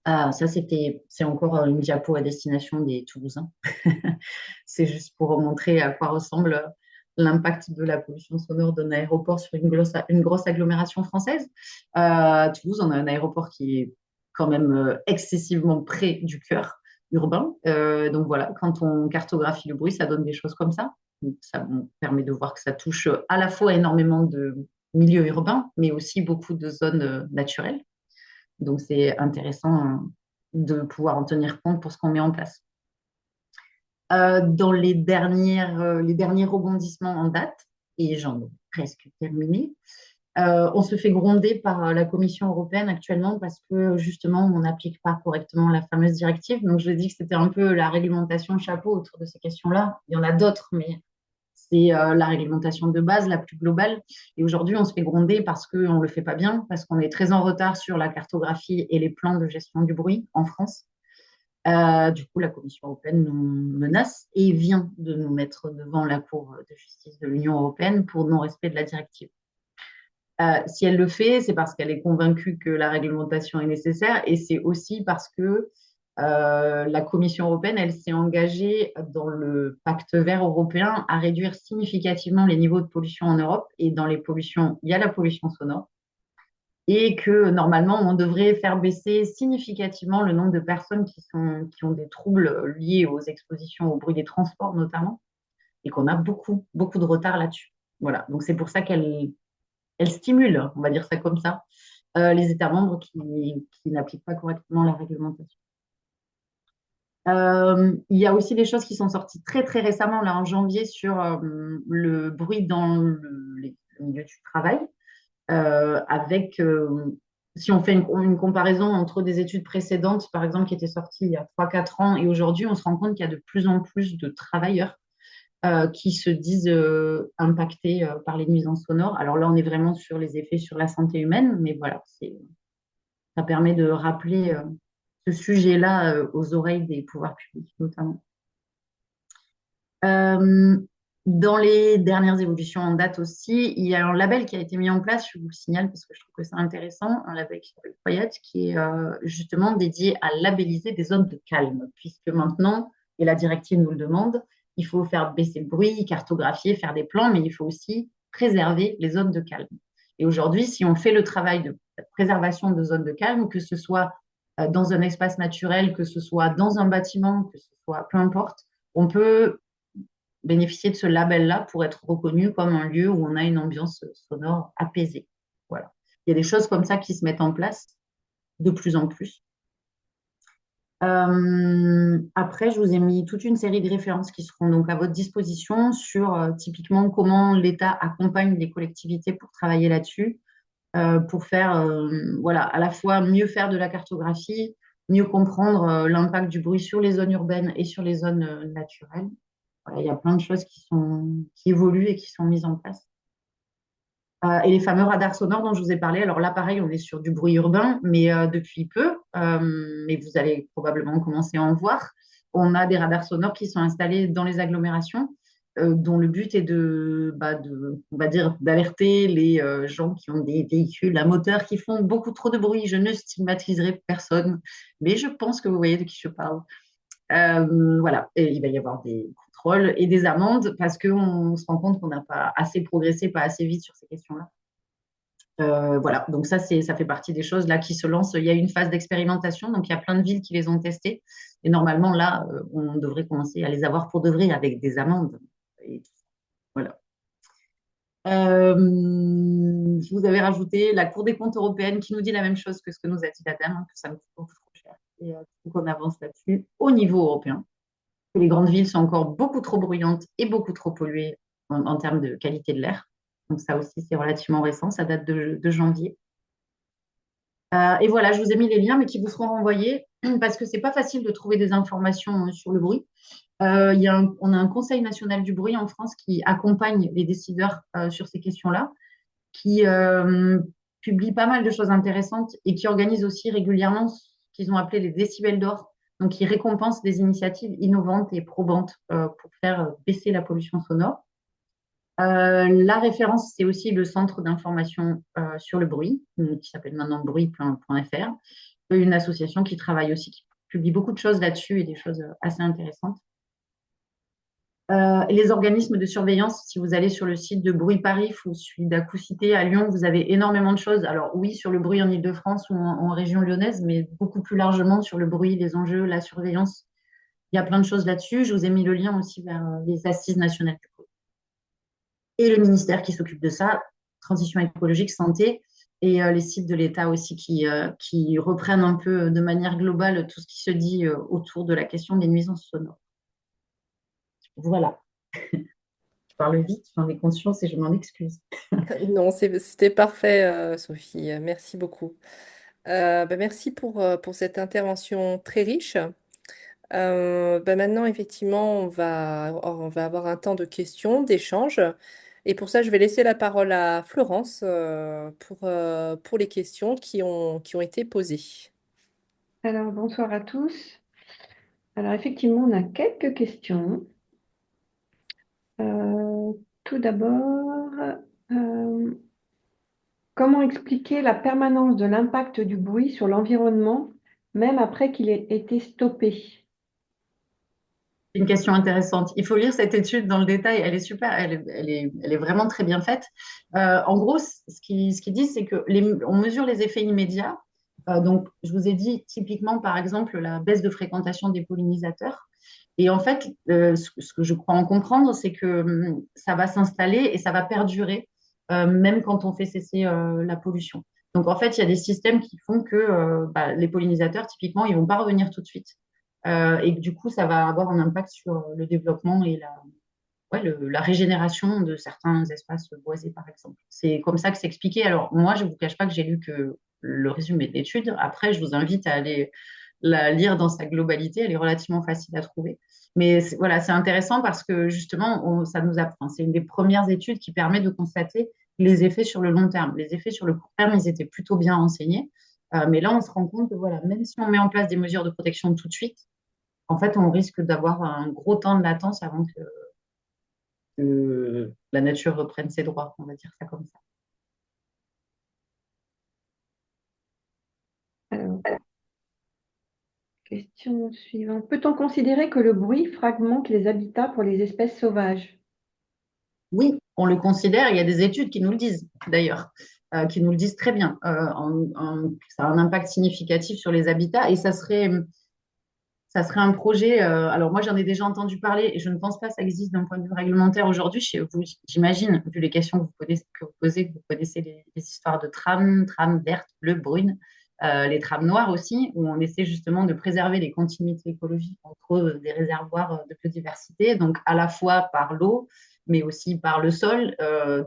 Ça, c'est encore une diapo à destination des Toulousains. C'est juste pour montrer à quoi ressemble l'impact de la pollution sonore d'un aéroport sur une grosse agglomération française. Toulouse, on a un aéroport qui est quand même excessivement près du cœur urbain. Donc voilà, quand on cartographie le bruit, ça donne des choses comme ça. Donc, ça permet de voir que ça touche à la fois énormément de milieux urbains, mais aussi beaucoup de zones naturelles. Donc, c'est intéressant de pouvoir en tenir compte pour ce qu'on met en place. Dans les derniers rebondissements en date, et j'en ai presque terminé, on se fait gronder par la Commission européenne actuellement parce que justement, on n'applique pas correctement la fameuse directive. Donc, je dis que c'était un peu la réglementation chapeau autour de ces questions-là. Il y en a d'autres, mais c'est la réglementation de base, la plus globale. Et aujourd'hui, on se fait gronder parce qu'on ne le fait pas bien, parce qu'on est très en retard sur la cartographie et les plans de gestion du bruit en France. Du coup, la Commission européenne nous menace et vient de nous mettre devant la Cour de justice de l'Union européenne pour non-respect de la directive. Si elle le fait, c'est parce qu'elle est convaincue que la réglementation est nécessaire et c'est aussi parce que la Commission européenne, elle s'est engagée dans le pacte vert européen à réduire significativement les niveaux de pollution en Europe. Et dans les pollutions, il y a la pollution sonore. Et que normalement, on devrait faire baisser significativement le nombre de personnes qui ont des troubles liés aux expositions au bruit des transports notamment, et qu'on a beaucoup, beaucoup de retard là-dessus. Voilà, donc c'est pour ça qu'elle stimule, on va dire ça comme ça, les États membres qui n'appliquent pas correctement la réglementation. Il y a aussi des choses qui sont sorties très très récemment, là en janvier, sur le bruit dans le milieu du travail, avec, si on fait une comparaison entre des études précédentes, par exemple, qui étaient sorties il y a 3 4 ans, et aujourd'hui, on se rend compte qu'il y a de plus en plus de travailleurs qui se disent impactés par les nuisances sonores. Alors là, on est vraiment sur les effets sur la santé humaine, mais voilà, ça permet de rappeler ce sujet-là aux oreilles des pouvoirs publics, notamment. Euh, Dans les dernières évolutions en date aussi, il y a un label qui a été mis en place, je vous le signale parce que je trouve que c'est intéressant, un label qui s'appelle Quiet, qui est justement dédié à labelliser des zones de calme, puisque maintenant, et la directive nous le demande, il faut faire baisser le bruit, cartographier, faire des plans, mais il faut aussi préserver les zones de calme. Et aujourd'hui, si on fait le travail de préservation de zones de calme, que ce soit dans un espace naturel, que ce soit dans un bâtiment, que ce soit peu importe, on peut bénéficier de ce label-là pour être reconnu comme un lieu où on a une ambiance sonore apaisée. Voilà. Il y a des choses comme ça qui se mettent en place de plus en plus. Après, je vous ai mis toute une série de références qui seront donc à votre disposition sur typiquement comment l'État accompagne les collectivités pour travailler là-dessus, pour faire voilà, à la fois mieux faire de la cartographie, mieux comprendre l'impact du bruit sur les zones urbaines et sur les zones naturelles. Voilà, il y a plein de choses qui évoluent et qui sont mises en place. Et les fameux radars sonores dont je vous ai parlé, alors là, pareil, on est sur du bruit urbain, mais depuis peu, mais vous allez probablement commencer à en voir, on a des radars sonores qui sont installés dans les agglomérations, dont le but est on va dire, d'alerter les gens qui ont des véhicules à moteur qui font beaucoup trop de bruit. Je ne stigmatiserai personne, mais je pense que vous voyez de qui je parle. Voilà, et il va y avoir des contrôles et des amendes parce qu'on se rend compte qu'on n'a pas assez progressé, pas assez vite sur ces questions-là. Voilà, donc ça fait partie des choses là qui se lancent. Il y a eu une phase d'expérimentation, donc il y a plein de villes qui les ont testées. Et normalement, là, on devrait commencer à les avoir pour de vrai avec des amendes. Et voilà. Je vous avais rajouté la Cour des comptes européenne qui nous dit la même chose que ce que nous a dit la dame, hein, que ça nous coûte beaucoup trop cher. Et il faut qu'on avance là-dessus au niveau européen. Les grandes villes sont encore beaucoup trop bruyantes et beaucoup trop polluées en termes de qualité de l'air. Donc ça aussi, c'est relativement récent, ça date de janvier. Et voilà, je vous ai mis les liens, mais qui vous seront renvoyés parce que c'est pas facile de trouver des informations sur le bruit. On a un Conseil national du bruit en France qui accompagne les décideurs sur ces questions-là, qui publie pas mal de choses intéressantes et qui organise aussi régulièrement ce qu'ils ont appelé les décibels d'or. Donc, qui récompense des initiatives innovantes et probantes pour faire baisser la pollution sonore. La référence, c'est aussi le centre d'information sur le bruit, qui s'appelle maintenant bruit.fr, une association qui travaille aussi, qui publie beaucoup de choses là-dessus et des choses assez intéressantes. Et les organismes de surveillance, si vous allez sur le site de Bruit Paris ou celui d'Acousité à Lyon, vous avez énormément de choses. Alors oui, sur le bruit en Île-de-France ou en région lyonnaise, mais beaucoup plus largement sur le bruit, les enjeux, la surveillance. Il y a plein de choses là-dessus. Je vous ai mis le lien aussi vers les assises nationales du bruit. Et le ministère qui s'occupe de ça, transition écologique, santé, et les sites de l'État aussi qui reprennent un peu de manière globale tout ce qui se dit autour de la question des nuisances sonores. Voilà. Je parle vite, j'en ai conscience et je m'en excuse. Non, c'était parfait, Sophie. Merci beaucoup. Merci pour cette intervention très riche. Maintenant, effectivement, on va avoir un temps de questions, d'échanges. Et pour ça, je vais laisser la parole à Florence pour les questions qui ont été posées. Alors, bonsoir à tous. Alors, effectivement, on a quelques questions. Euh, Tout d'abord, euh, comment expliquer la permanence de l'impact du bruit sur l'environnement, même après qu'il ait été stoppé? C'est une question intéressante. Il faut lire cette étude dans le détail. Elle est super, elle est vraiment très bien faite. En gros, ce qu'ils disent, c'est que on mesure les effets immédiats. Donc, je vous ai dit typiquement, par exemple, la baisse de fréquentation des pollinisateurs. Et en fait, ce que je crois en comprendre, c'est que ça va s'installer et ça va perdurer, même quand on fait cesser la pollution. Donc, en fait, il y a des systèmes qui font que les pollinisateurs, typiquement, ils ne vont pas revenir tout de suite. et que du coup, ça va avoir un impact sur le développement et la régénération de certains espaces boisés, par exemple. C'est comme ça que c'est expliqué. Alors, moi, je ne vous cache pas que j'ai lu que le résumé de l'étude. Après, je vous invite à aller la lire dans sa globalité. Elle est relativement facile à trouver. Mais voilà, c'est intéressant parce que justement, ça nous apprend. C'est une des premières études qui permet de constater les effets sur le long terme. Les effets sur le court terme, ils étaient plutôt bien renseignés. Mais là, on se rend compte que voilà, même si on met en place des mesures de protection tout de suite, en fait, on risque d'avoir un gros temps de latence avant que la nature reprenne ses droits, on va dire ça comme ça. Alors, question suivante. Peut-on considérer que le bruit fragmente les habitats pour les espèces sauvages? Oui, on le considère, il y a des études qui nous le disent d'ailleurs, qui nous le disent très bien. Ça a un impact significatif sur les habitats et ça serait un projet. Alors moi, j'en ai déjà entendu parler et je ne pense pas que ça existe d'un point de vue réglementaire aujourd'hui chez vous. J'imagine, vu les questions que vous connaissez les histoires de trams vertes, bleues, brunes, les trams noires aussi, où on essaie justement de préserver les continuités écologiques entre des réservoirs de biodiversité, donc à la fois par l'eau, mais aussi par le sol,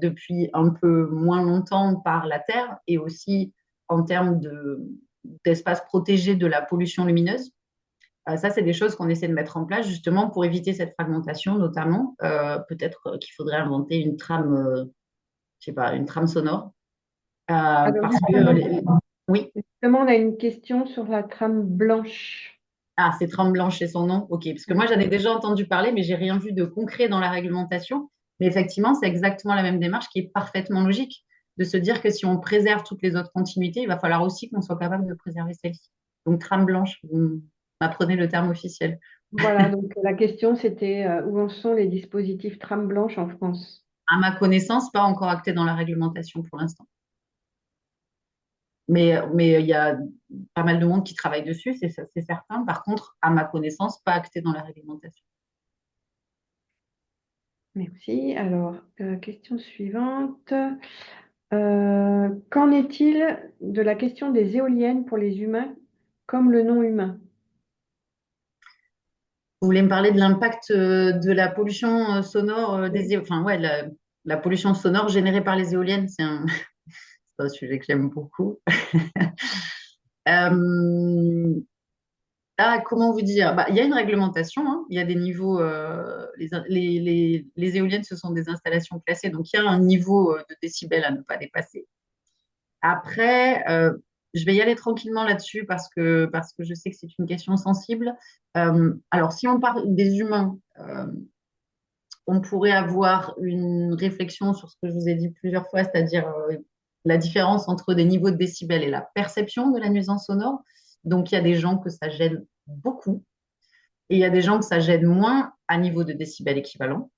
depuis un peu moins longtemps par la terre et aussi en termes d'espaces protégés de la pollution lumineuse. Ça, c'est des choses qu'on essaie de mettre en place justement pour éviter cette fragmentation, notamment. Peut-être qu'il faudrait inventer une trame, je sais pas, une trame sonore. Alors Parce que, oui, justement, on a une question sur la trame blanche. ah, c'est trame blanche, c'est son nom. Ok, parce que moi, j'en ai déjà entendu parler, mais j'ai rien vu de concret dans la réglementation. Mais effectivement, c'est exactement la même démarche qui est parfaitement logique, de se dire que si on préserve toutes les autres continuités, il va falloir aussi qu'on soit capable de préserver celle-ci. Donc, trame blanche, vous m'apprenez le terme officiel. Voilà, donc la question c'était où en sont les dispositifs trame blanche en France? À ma connaissance, pas encore acté dans la réglementation pour l'instant. Mais il y a pas mal de monde qui travaille dessus, c'est certain. Par contre, à ma connaissance, pas acté dans la réglementation. Merci. Alors, question suivante. Qu'en est-il de la question des éoliennes pour les humains comme le non-humain? Vous voulez me parler de l'impact de la pollution sonore Oui. enfin ouais, la pollution sonore générée par les éoliennes, c'est un sujet que j'aime beaucoup. Euh, comment vous dire? Bah, il y a une réglementation, hein. Il y a des niveaux. Les éoliennes, ce sont des installations classées, donc il y a un niveau de décibels à ne pas dépasser. Après, je vais y aller tranquillement là-dessus parce que je sais que c'est une question sensible. Alors, si on parle des humains, on pourrait avoir une réflexion sur ce que je vous ai dit plusieurs fois, c'est-à-dire la différence entre des niveaux de décibels et la perception de la nuisance sonore. Donc, il y a des gens que ça gêne beaucoup et il y a des gens que ça gêne moins à niveau de décibels équivalent.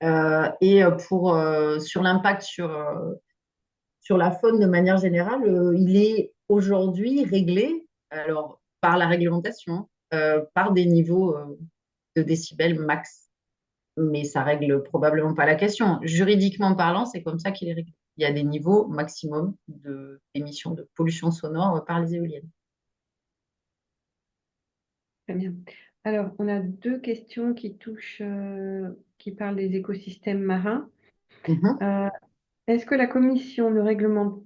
Sur l'impact sur la faune de manière générale, il est aujourd'hui réglé, alors par la réglementation, par des niveaux de décibels max. Mais ça règle probablement pas la question. Juridiquement parlant, c'est comme ça qu'il est réglé. Il y a des niveaux maximum d'émissions de pollution sonore par les éoliennes. Très bien. Alors, on a deux questions qui touchent, qui parlent des écosystèmes marins. Mhm. Euh, Est-ce que la Commission ne réglemente,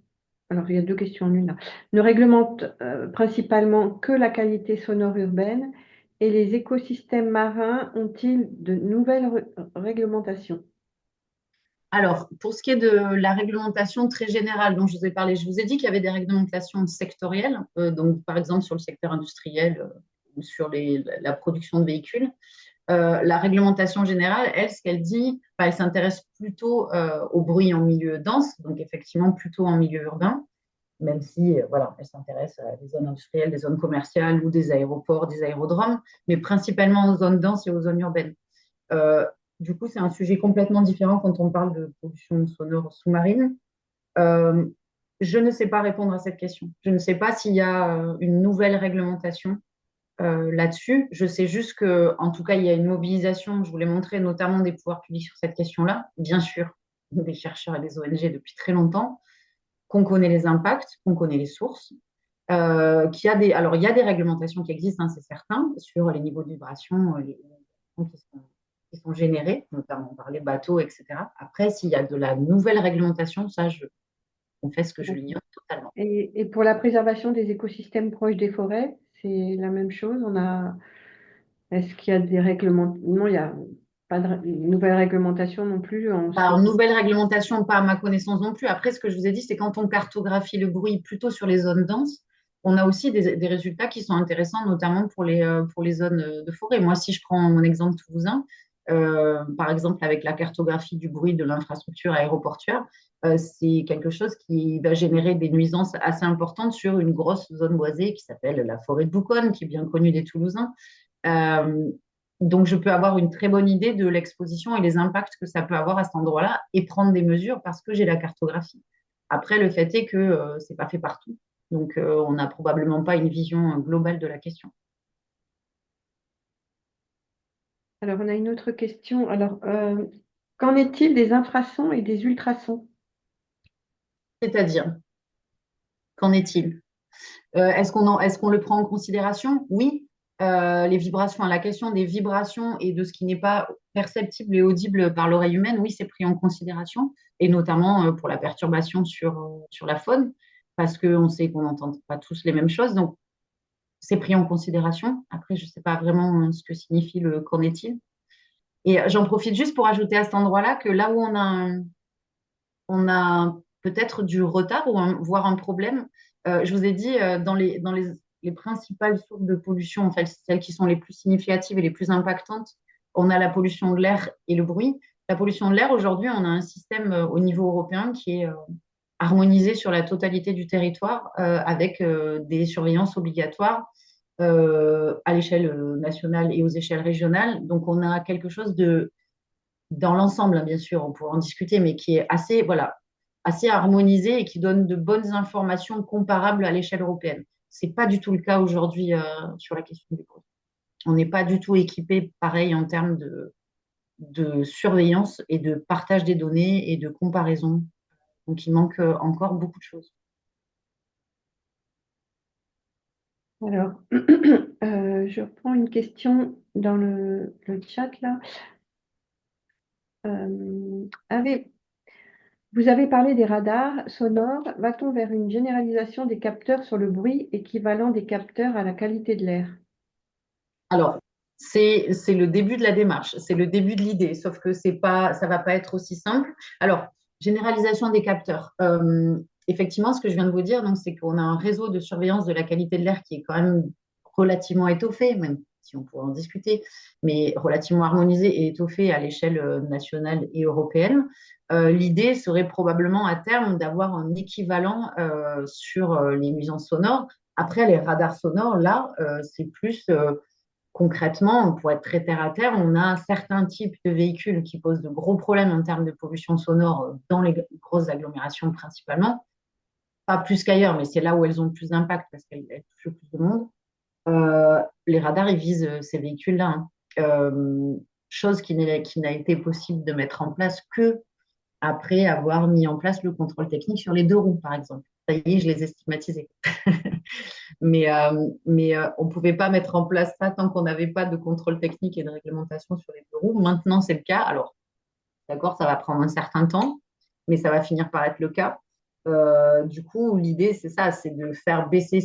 alors il y a deux questions en une là, ne réglemente principalement que la qualité sonore urbaine et les écosystèmes marins ont-ils de nouvelles réglementations? Alors, pour ce qui est de la réglementation très générale dont je vous ai parlé, je vous ai dit qu'il y avait des réglementations sectorielles, donc par exemple sur le secteur industriel ou sur la production de véhicules. La réglementation générale, elle, ce qu'elle dit, elle s'intéresse plutôt au bruit en milieu dense, donc effectivement plutôt en milieu urbain, même si voilà, elle s'intéresse à des zones industrielles, des zones commerciales ou des aéroports, des aérodromes, mais principalement aux zones denses et aux zones urbaines. Euh, du coup, c'est un sujet complètement différent quand on parle de pollution sonore sous-marine. Euh, je ne sais pas répondre à cette question. Je ne sais pas s'il y a une nouvelle réglementation là-dessus. Je sais juste que, en tout cas, il y a une mobilisation, je voulais montrer notamment des pouvoirs publics sur cette question-là, bien sûr, des chercheurs et des ONG depuis très longtemps, qu'on connaît les impacts, qu'on connaît les sources. Alors, il y a des réglementations qui existent, hein, c'est certain, sur les niveaux de vibration qui sont générés, notamment par les bateaux, etc. Après, s'il y a de la nouvelle réglementation, ça, je confesse que je l'ignore totalement. Et pour la préservation des écosystèmes proches des forêts, c'est la même chose. Est-ce qu'il y a des règlements? Non, il n'y a pas de nouvelle réglementation non plus en ce qui Alors, est. nouvelle réglementation, pas à ma connaissance non plus. Après, ce que je vous ai dit, c'est quand on cartographie le bruit plutôt sur les zones denses, on a aussi des résultats qui sont intéressants, notamment pour les zones de forêt. Moi, si je prends mon exemple toulousain, par exemple, avec la cartographie du bruit de l'infrastructure aéroportuaire, c'est quelque chose qui va générer des nuisances assez importantes sur une grosse zone boisée qui s'appelle la forêt de Bouconne, qui est bien connue des Toulousains. Euh, donc, je peux avoir une très bonne idée de l'exposition et les impacts que ça peut avoir à cet endroit-là et prendre des mesures parce que j'ai la cartographie. Après, le fait est que c'est pas fait partout. Donc, on n'a probablement pas une vision globale de la question. Alors, on a une autre question. Alors, qu'en est-il des infrasons et des ultrasons? C'est-à-dire, qu'en est-il? Est-ce qu'on le prend en considération? Oui. Les vibrations, la question des vibrations et de ce qui n'est pas perceptible et audible par l'oreille humaine, oui, c'est pris en considération, et notamment pour la perturbation sur la faune, parce qu'on sait qu'on n'entend pas tous les mêmes choses, donc c'est pris en considération. Après, je ne sais pas vraiment ce que signifie le qu'en est-il. Et j'en profite juste pour ajouter à cet endroit-là que là où on a peut-être du retard ou voire un problème. Je vous ai dit, les principales sources de pollution, en fait, celles qui sont les plus significatives et les plus impactantes, on a la pollution de l'air et le bruit. La pollution de l'air, aujourd'hui, on a un système au niveau européen qui est harmonisé sur la totalité du territoire avec des surveillances obligatoires à l'échelle nationale et aux échelles régionales. Donc, on a quelque chose dans l'ensemble, hein, bien sûr, on pourra en discuter, mais qui est assez, voilà, assez harmonisé et qui donne de bonnes informations comparables à l'échelle européenne. C'est pas du tout le cas aujourd'hui sur la question du bruit. On n'est pas du tout équipé pareil en termes de surveillance et de partage des données et de comparaison. Donc, il manque encore beaucoup de choses. Alors, je reprends une question dans le chat là. Avez, Vous avez parlé des radars sonores. Va-t-on vers une généralisation des capteurs sur le bruit équivalent des capteurs à la qualité de l'air? Alors, c'est le début de la démarche, c'est le début de l'idée, sauf que ça va pas être aussi simple. Alors, généralisation des capteurs. Effectivement, ce que je viens de vous dire, donc, c'est qu'on a un réseau de surveillance de la qualité de l'air qui est quand même relativement étoffé, même si on pourrait en discuter, mais relativement harmonisé et étoffé à l'échelle nationale et européenne. L'idée serait probablement à terme d'avoir un équivalent sur les nuisances sonores. Après, les radars sonores, là, c'est plus concrètement, pour être très terre à terre, on a certains types de véhicules qui posent de gros problèmes en termes de pollution sonore dans les grosses agglomérations principalement. Pas plus qu'ailleurs, mais c'est là où elles ont le plus d'impact parce qu'elles touchent le plus de monde. Les radars, ils visent ces véhicules-là, hein. Chose qui n'a été possible de mettre en place que après avoir mis en place le contrôle technique sur les deux roues, par exemple. Ça y est, je les ai stigmatisés. Mais on ne pouvait pas mettre en place ça tant qu'on n'avait pas de contrôle technique et de réglementation sur les deux roues. Maintenant, c'est le cas. Alors, d'accord, ça va prendre un certain temps, mais ça va finir par être le cas. Du coup, l'idée, c'est ça, c'est de faire baisser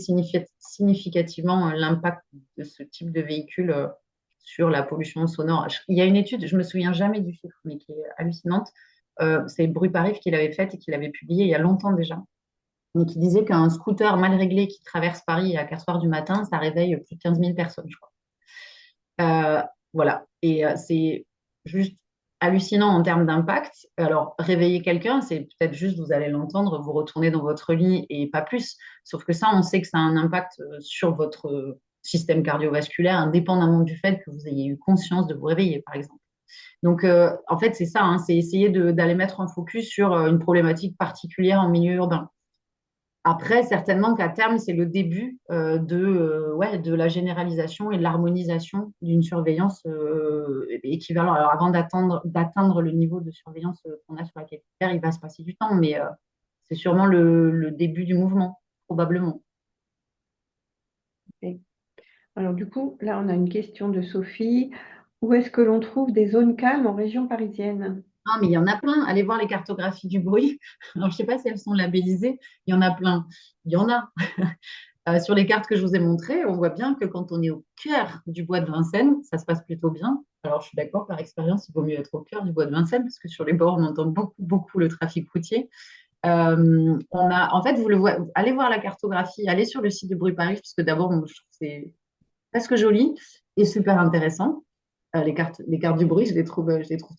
significativement l'impact de ce type de véhicule sur la pollution sonore. Il y a une étude, je me souviens jamais du chiffre, mais qui est hallucinante. C'est Bruit Paris qui l'avait faite et qui l'avait publié il y a longtemps déjà, mais qui disait qu'un scooter mal réglé qui traverse Paris à 4 heures du matin, ça réveille plus de 15 000 personnes, je crois. Voilà. Et c'est juste hallucinant en termes d'impact. Alors, réveiller quelqu'un, c'est peut-être juste, vous allez l'entendre, vous retournez dans votre lit et pas plus. Sauf que ça, on sait que ça a un impact sur votre système cardiovasculaire, indépendamment du fait que vous ayez eu conscience de vous réveiller, par exemple. Donc, en fait, c'est ça, hein, c'est essayer d'aller mettre un focus sur une problématique particulière en milieu urbain. Après, certainement qu'à terme, c'est le début ouais, de la généralisation et de l'harmonisation d'une surveillance équivalente. Alors, avant d'atteindre le niveau de surveillance qu'on a sur la qualité de l'air, il va se passer du temps, mais c'est sûrement le début du mouvement, probablement. Alors du coup, là, on a une question de Sophie. Où est-ce que l'on trouve des zones calmes en région parisienne? Ah, mais il y en a plein. Allez voir les cartographies du bruit. Alors, je ne sais pas si elles sont labellisées. Il y en a plein. Il y en a. Sur les cartes que je vous ai montrées, on voit bien que quand on est au cœur du bois de Vincennes, ça se passe plutôt bien. Alors, je suis d'accord, par expérience, il vaut mieux être au cœur du bois de Vincennes parce que sur les bords, on entend beaucoup, beaucoup le trafic routier. En fait, allez voir la cartographie, allez sur le site de Bruit Paris, parce que d'abord, je trouve que c'est presque joli et super intéressant. Les cartes du bruit, je les trouve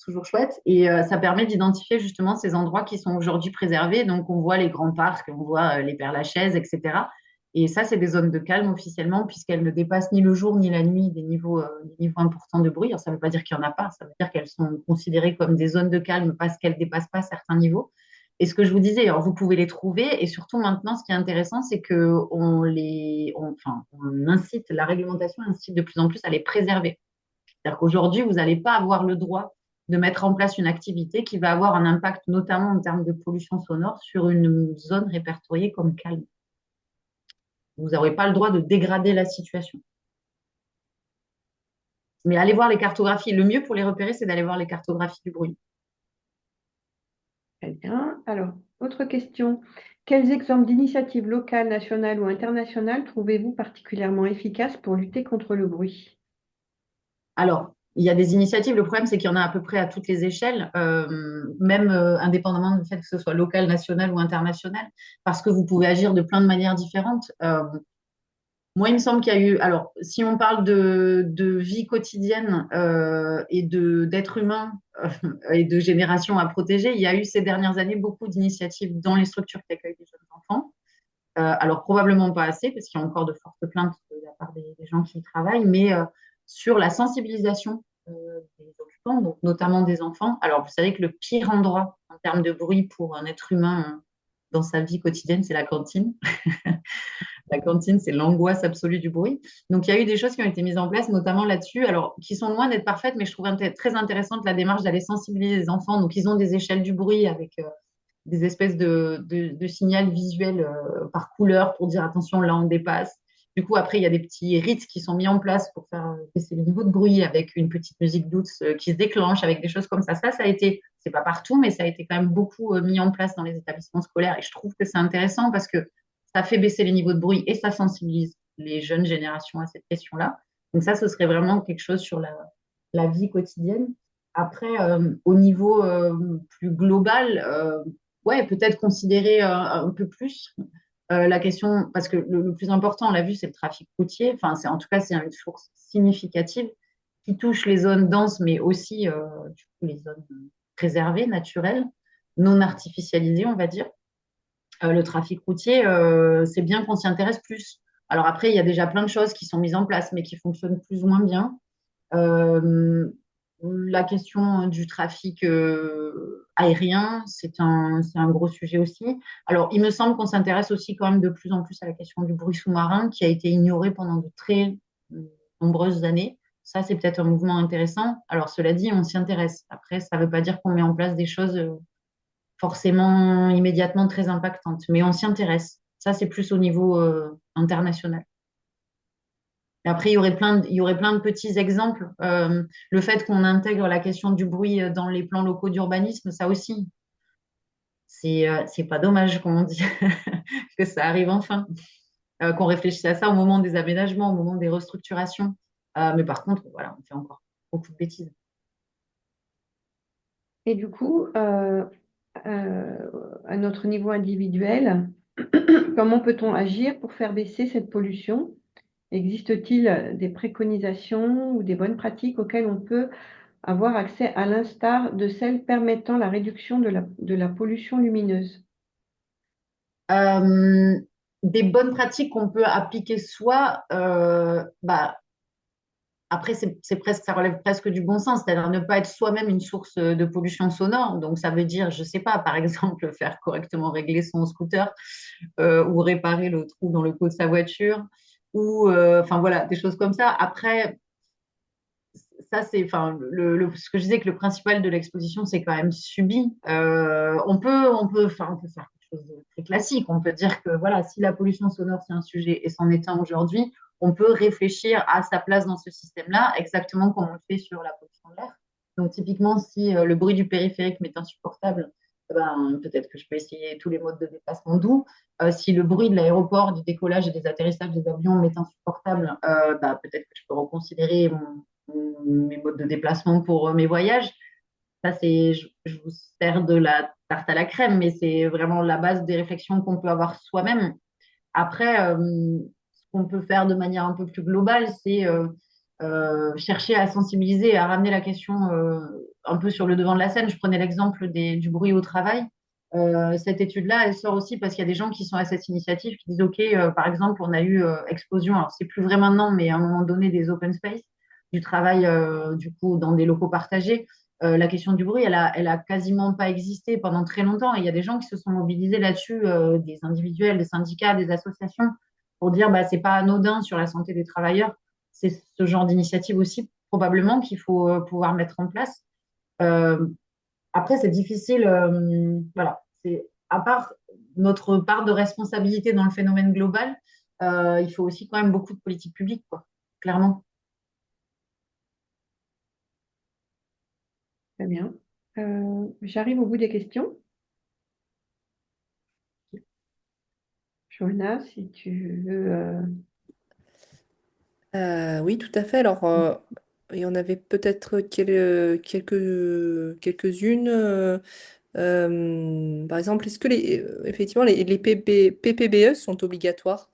toujours chouettes. Et ça permet d'identifier justement ces endroits qui sont aujourd'hui préservés. Donc, on voit les grands parcs, on voit les Père-Lachaise, etc. Et ça, c'est des zones de calme officiellement, puisqu'elles ne dépassent ni le jour ni la nuit des niveaux importants de bruit. Alors, ça ne veut pas dire qu'il n'y en a pas, ça veut dire qu'elles sont considérées comme des zones de calme parce qu'elles ne dépassent pas certains niveaux. Et ce que je vous disais, alors vous pouvez les trouver, et surtout maintenant, ce qui est intéressant, c'est que on incite, la réglementation incite de plus en plus à les préserver. C'est-à-dire qu'aujourd'hui, vous n'allez pas avoir le droit de mettre en place une activité qui va avoir un impact, notamment en termes de pollution sonore, sur une zone répertoriée comme calme. Vous n'aurez pas le droit de dégrader la situation. Mais allez voir les cartographies. Le mieux pour les repérer, c'est d'aller voir les cartographies du bruit. Très bien. Alors, autre question. Quels exemples d'initiatives locales, nationales ou internationales trouvez-vous particulièrement efficaces pour lutter contre le bruit? Alors, il y a des initiatives. Le problème, c'est qu'il y en a à peu près à toutes les échelles, même indépendamment du fait que ce soit local, national ou international, parce que vous pouvez agir de plein de manières différentes. Moi, il me semble qu'il y a eu. Alors, si on parle de vie quotidienne et d'être humain et de génération à protéger, il y a eu ces dernières années beaucoup d'initiatives dans les structures qui accueillent des jeunes enfants. Alors, probablement pas assez, parce qu'il y a encore de fortes plaintes de la part des gens qui y travaillent, mais sur la sensibilisation des occupants, donc notamment des enfants. Alors, vous savez que le pire endroit en termes de bruit pour un être humain dans sa vie quotidienne, c'est la cantine. La cantine, c'est l'angoisse absolue du bruit. Donc, il y a eu des choses qui ont été mises en place, notamment là-dessus, alors qui sont loin d'être parfaites, mais je trouve très intéressante la démarche d'aller sensibiliser les enfants. Donc, ils ont des échelles du bruit avec des espèces de signal visuel par couleur pour dire attention, là on dépasse. Du coup, après, il y a des petits rites qui sont mis en place pour faire baisser les niveaux de bruit avec une petite musique douce qui se déclenche, avec des choses comme ça. Ça a été, c'est pas partout, mais ça a été quand même beaucoup mis en place dans les établissements scolaires. Et je trouve que c'est intéressant parce que ça fait baisser les niveaux de bruit et ça sensibilise les jeunes générations à cette question-là. Donc ça, ce serait vraiment quelque chose sur la vie quotidienne. Après, au niveau plus global, ouais, peut-être considérer un peu plus la question, parce que le plus important, on l'a vu, c'est le trafic routier. Enfin, en tout cas, c'est une source significative qui touche les zones denses, mais aussi du coup, les zones préservées, naturelles, non artificialisées, on va dire. Le trafic routier, c'est bien qu'on s'y intéresse plus. Alors après, il y a déjà plein de choses qui sont mises en place, mais qui fonctionnent plus ou moins bien. Euh, la question du trafic aérien, c'est un gros sujet aussi. Alors, il me semble qu'on s'intéresse aussi quand même de plus en plus à la question du bruit sous-marin qui a été ignoré pendant de très nombreuses années. Ça, c'est peut-être un mouvement intéressant. Alors, cela dit, on s'y intéresse. Après, ça ne veut pas dire qu'on met en place des choses forcément immédiatement très impactantes, mais on s'y intéresse. Ça, c'est plus au niveau international. Et après, il y aurait plein de petits exemples. Le fait qu'on intègre la question du bruit dans les plans locaux d'urbanisme, ça aussi, c'est pas dommage, comme on dit, que ça arrive enfin. Qu'on réfléchisse à ça au moment des aménagements, au moment des restructurations. Mais par contre, voilà, on fait encore beaucoup de bêtises. Et du coup, à notre niveau individuel, comment peut-on agir pour faire baisser cette pollution? Existe-t-il des préconisations ou des bonnes pratiques auxquelles on peut avoir accès à l'instar de celles permettant la réduction de la pollution lumineuse? Euh, des bonnes pratiques qu'on peut appliquer soi, bah, après, ça relève presque du bon sens, c'est-à-dire ne pas être soi-même une source de pollution sonore. Donc, ça veut dire, je sais pas, par exemple, faire correctement régler son scooter ou réparer le trou dans le pot de sa voiture ou, enfin voilà, des choses comme ça. Après, ça, enfin, ce que je disais que le principal de l'exposition, c'est quand même subi. On peut faire quelque chose de très classique. On peut dire que voilà, si la pollution sonore, c'est un sujet et c'en est un aujourd'hui, on peut réfléchir à sa place dans ce système-là, exactement comme on le fait sur la pollution de l'air. Donc, typiquement, si le bruit du périphérique m'est insupportable, ben, peut-être que je peux essayer tous les modes de déplacement doux. Si le bruit de l'aéroport, du décollage et des atterrissages des avions m'est insupportable, bah, peut-être que je peux reconsidérer mes modes de déplacement pour mes voyages. Ça, je vous sers de la tarte à la crème, mais c'est vraiment la base des réflexions qu'on peut avoir soi-même. Après, ce qu'on peut faire de manière un peu plus globale, c'est chercher à sensibiliser et à ramener la question un peu sur le devant de la scène. Je prenais l'exemple du bruit au travail. Cette étude-là, elle sort aussi parce qu'il y a des gens qui sont à cette initiative qui disent, OK, par exemple, on a eu explosion, alors c'est plus vrai maintenant, mais à un moment donné, des open space, du travail du coup dans des locaux partagés. La question du bruit, elle a quasiment pas existé pendant très longtemps. Et il y a des gens qui se sont mobilisés là-dessus, des individuels, des syndicats, des associations, pour dire bah c'est pas anodin sur la santé des travailleurs. C'est ce genre d'initiative aussi probablement qu'il faut pouvoir mettre en place. Euh, Après, c'est difficile. Voilà, c'est à part notre part de responsabilité dans le phénomène global, il faut aussi quand même beaucoup de politique publique, quoi, clairement. Très bien. J'arrive au bout des questions. Johanna, si tu veux. Oui, tout à fait. Alors, il y en avait peut-être quelques-unes. Par exemple, est-ce que effectivement, les PPBE sont obligatoires?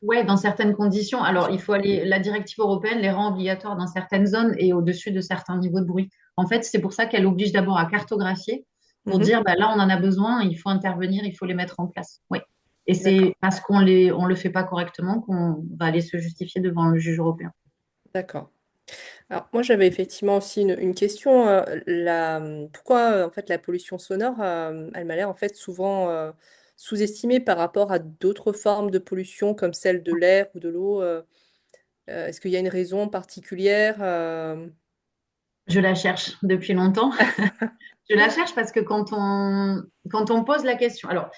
Ouais, dans certaines conditions. Alors, il faut aller. La directive européenne les rend obligatoires dans certaines zones et au-dessus de certains niveaux de bruit. En fait, c'est pour ça qu'elle oblige d'abord à cartographier pour Mhm, dire, bah, là, on en a besoin, il faut intervenir, il faut les mettre en place. Oui. Et d'accord, c'est parce on le fait pas correctement qu'on va aller se justifier devant le juge européen. d'accord. Alors, moi, j'avais effectivement aussi une question. Pourquoi, en fait, la pollution sonore, elle m'a l'air, en fait, souvent sous-estimée par rapport à d'autres formes de pollution, comme celle de l'air ou de l'eau. Est-ce qu'il y a une raison particulière? Je la cherche depuis longtemps. Je la cherche parce que quand on pose la question, alors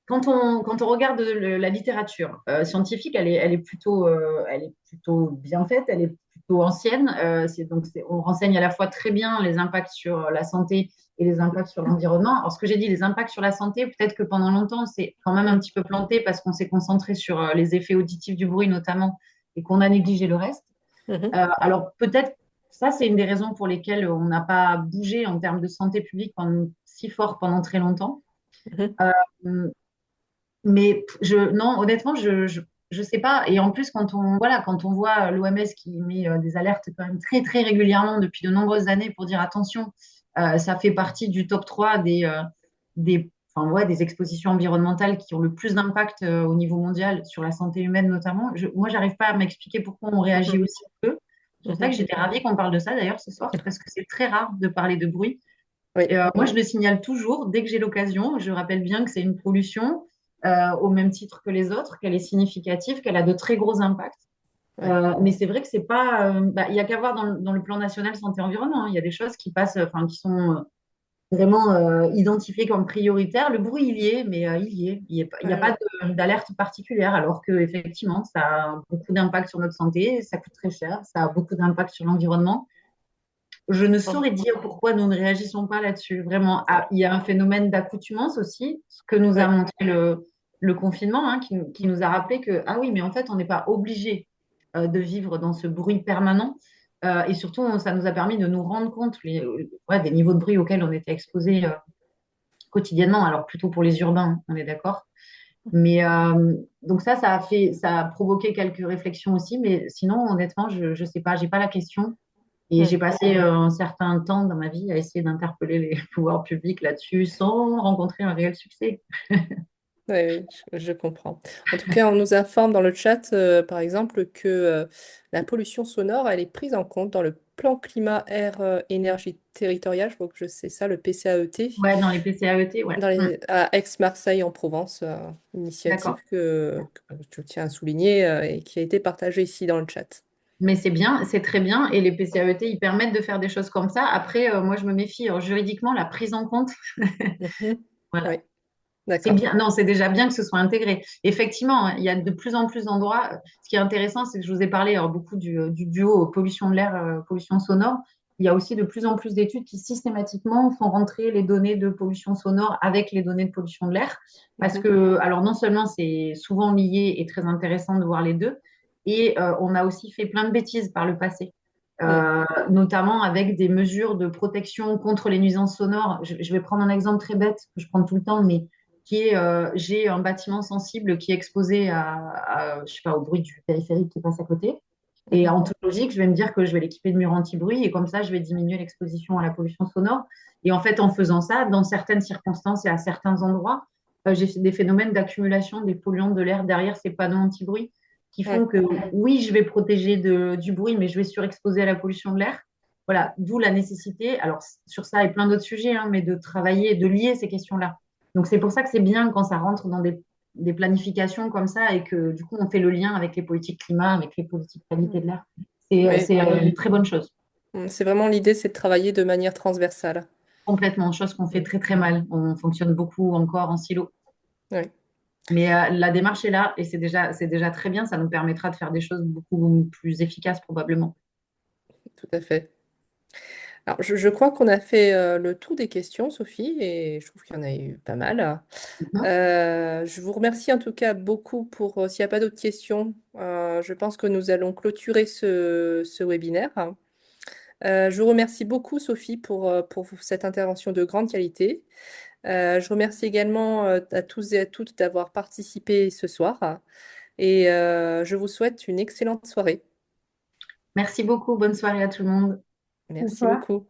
quand on regarde la littérature scientifique, elle est plutôt bien faite, elle est plutôt ancienne. On renseigne à la fois très bien les impacts sur la santé et les impacts sur l'environnement. Alors, ce que j'ai dit, les impacts sur la santé, peut-être que pendant longtemps, c'est quand même un petit peu planté parce qu'on s'est concentré sur les effets auditifs du bruit notamment et qu'on a négligé le reste. Mhm, Alors, peut-être, ça, c'est une des raisons pour lesquelles on n'a pas bougé en termes de santé publique si fort pendant très longtemps. mhm, Euh, mais non, honnêtement, je sais pas. Et en plus, quand on voit l'OMS qui met des alertes quand même très, très régulièrement depuis de nombreuses années pour dire attention, ça fait partie du top 3 enfin, ouais, des expositions environnementales qui ont le plus d'impact au niveau mondial sur la santé humaine notamment. Moi, j'arrive pas à m'expliquer pourquoi on réagit mhm, aussi peu. C'est pour ça que mhm. j'étais ravie qu'on parle de ça d'ailleurs ce soir, parce que c'est très rare de parler de bruit. Oui, Moi, je le signale toujours dès que j'ai l'occasion. Je rappelle bien que c'est une pollution au même titre que les autres, qu'elle est significative, qu'elle a de très gros impacts. oui. Mais c'est vrai que c'est pas. Il y a qu'à voir dans le plan national santé-environnement, hein. Il y a des choses qui passent, enfin, qui sont vraiment identifiées comme prioritaires. Le bruit, il y est, mais il y est. Il y a Ouais, pas ouais. d'alerte particulière, alors que effectivement, ça a beaucoup d'impact sur notre santé, ça coûte très cher, ça a beaucoup d'impact sur l'environnement. Je ne Mhm. saurais dire pourquoi nous ne réagissons pas là-dessus. Vraiment, ah, il y a un phénomène d'accoutumance aussi, ce que nous a Ouais. montré le confinement, hein, qui nous a rappelé que, ah oui, mais en fait, on n'est pas obligé de vivre dans ce bruit permanent. Et surtout, ça nous a permis de nous rendre compte ouais, des niveaux de bruit auxquels on était exposés quotidiennement. Alors, plutôt pour les urbains, on est d'accord. Mais donc ça a provoqué quelques réflexions aussi. Mais sinon, honnêtement, je ne sais pas, j'ai pas la question. Et Mhm. j'ai passé un certain temps dans ma vie à essayer d'interpeller les pouvoirs publics là-dessus sans rencontrer un réel succès. Oui, oui, je comprends. En tout cas, on nous informe dans le chat, par exemple, que la pollution sonore, elle est prise en compte dans le plan climat, air, énergie territoriale. Je crois que c'est ça, le PCAET, Ouais, dans les PCAET, ouais. à Aix-Marseille en Provence. Initiative D'accord. que je tiens à souligner et qui a été partagée ici dans le chat. Mais c'est bien, c'est très bien. Et les PCAET, ils permettent de faire des choses comme ça. Après, moi, je me méfie. Alors, juridiquement, la prise en compte, Mhm. voilà. Oui. C'est D'accord. bien, non, c'est déjà bien que ce soit intégré. Effectivement, hein, il y a de plus en plus d'endroits. Ce qui est intéressant, c'est que je vous ai parlé alors, beaucoup du duo pollution de l'air, pollution sonore. Il y a aussi de plus en plus d'études qui systématiquement font rentrer les données de pollution sonore avec les données de pollution de l'air. Parce Mhm. que, alors non seulement c'est souvent lié et très intéressant de voir les deux, et on a aussi fait plein de bêtises par le passé. Mm. Notamment avec des mesures de protection contre les nuisances sonores. Je vais prendre un exemple très bête que je prends tout le temps, mais qui est, j'ai un bâtiment sensible qui est exposé je sais pas, au bruit du périphérique qui passe à côté. Et Mhm. en toute logique, je vais me dire que je vais l'équiper de murs anti-bruit et comme ça, je vais diminuer l'exposition à la pollution sonore. Et en fait, en faisant ça, dans certaines circonstances et à certains endroits, j'ai fait des phénomènes d'accumulation des polluants de l'air derrière ces panneaux anti-bruit qui font Ouais. que oui, je vais protéger du bruit, mais je vais surexposer à la pollution de l'air. Voilà, d'où la nécessité, alors sur ça et plein d'autres sujets, hein, mais de travailler, de lier ces questions-là. Donc c'est pour ça que c'est bien quand ça rentre dans des planifications comme ça et que du coup on fait le lien avec les politiques climat, avec les politiques qualité de l'air. Oui. C'est une très bonne chose. C'est vraiment l'idée, c'est de travailler de manière transversale. Complètement, chose qu'on fait Mm. très très mal. On fonctionne beaucoup encore en silo. Oui, Mais la démarche est là et c'est déjà très bien. Ça nous permettra de faire des choses beaucoup plus efficaces probablement. tout à fait. Alors, je crois qu'on a fait le tour des questions, Sophie, et je trouve qu'il y en a eu pas mal. Mhm. Je vous remercie en tout cas beaucoup pour, s'il n'y a pas d'autres questions, je pense que nous allons clôturer ce webinaire. Je vous remercie beaucoup, Sophie, pour cette intervention de grande qualité. Je remercie également à tous et à toutes d'avoir participé ce soir et je vous souhaite une excellente soirée. Merci beaucoup. Bonne soirée à tout le monde. Merci Bonsoir. beaucoup.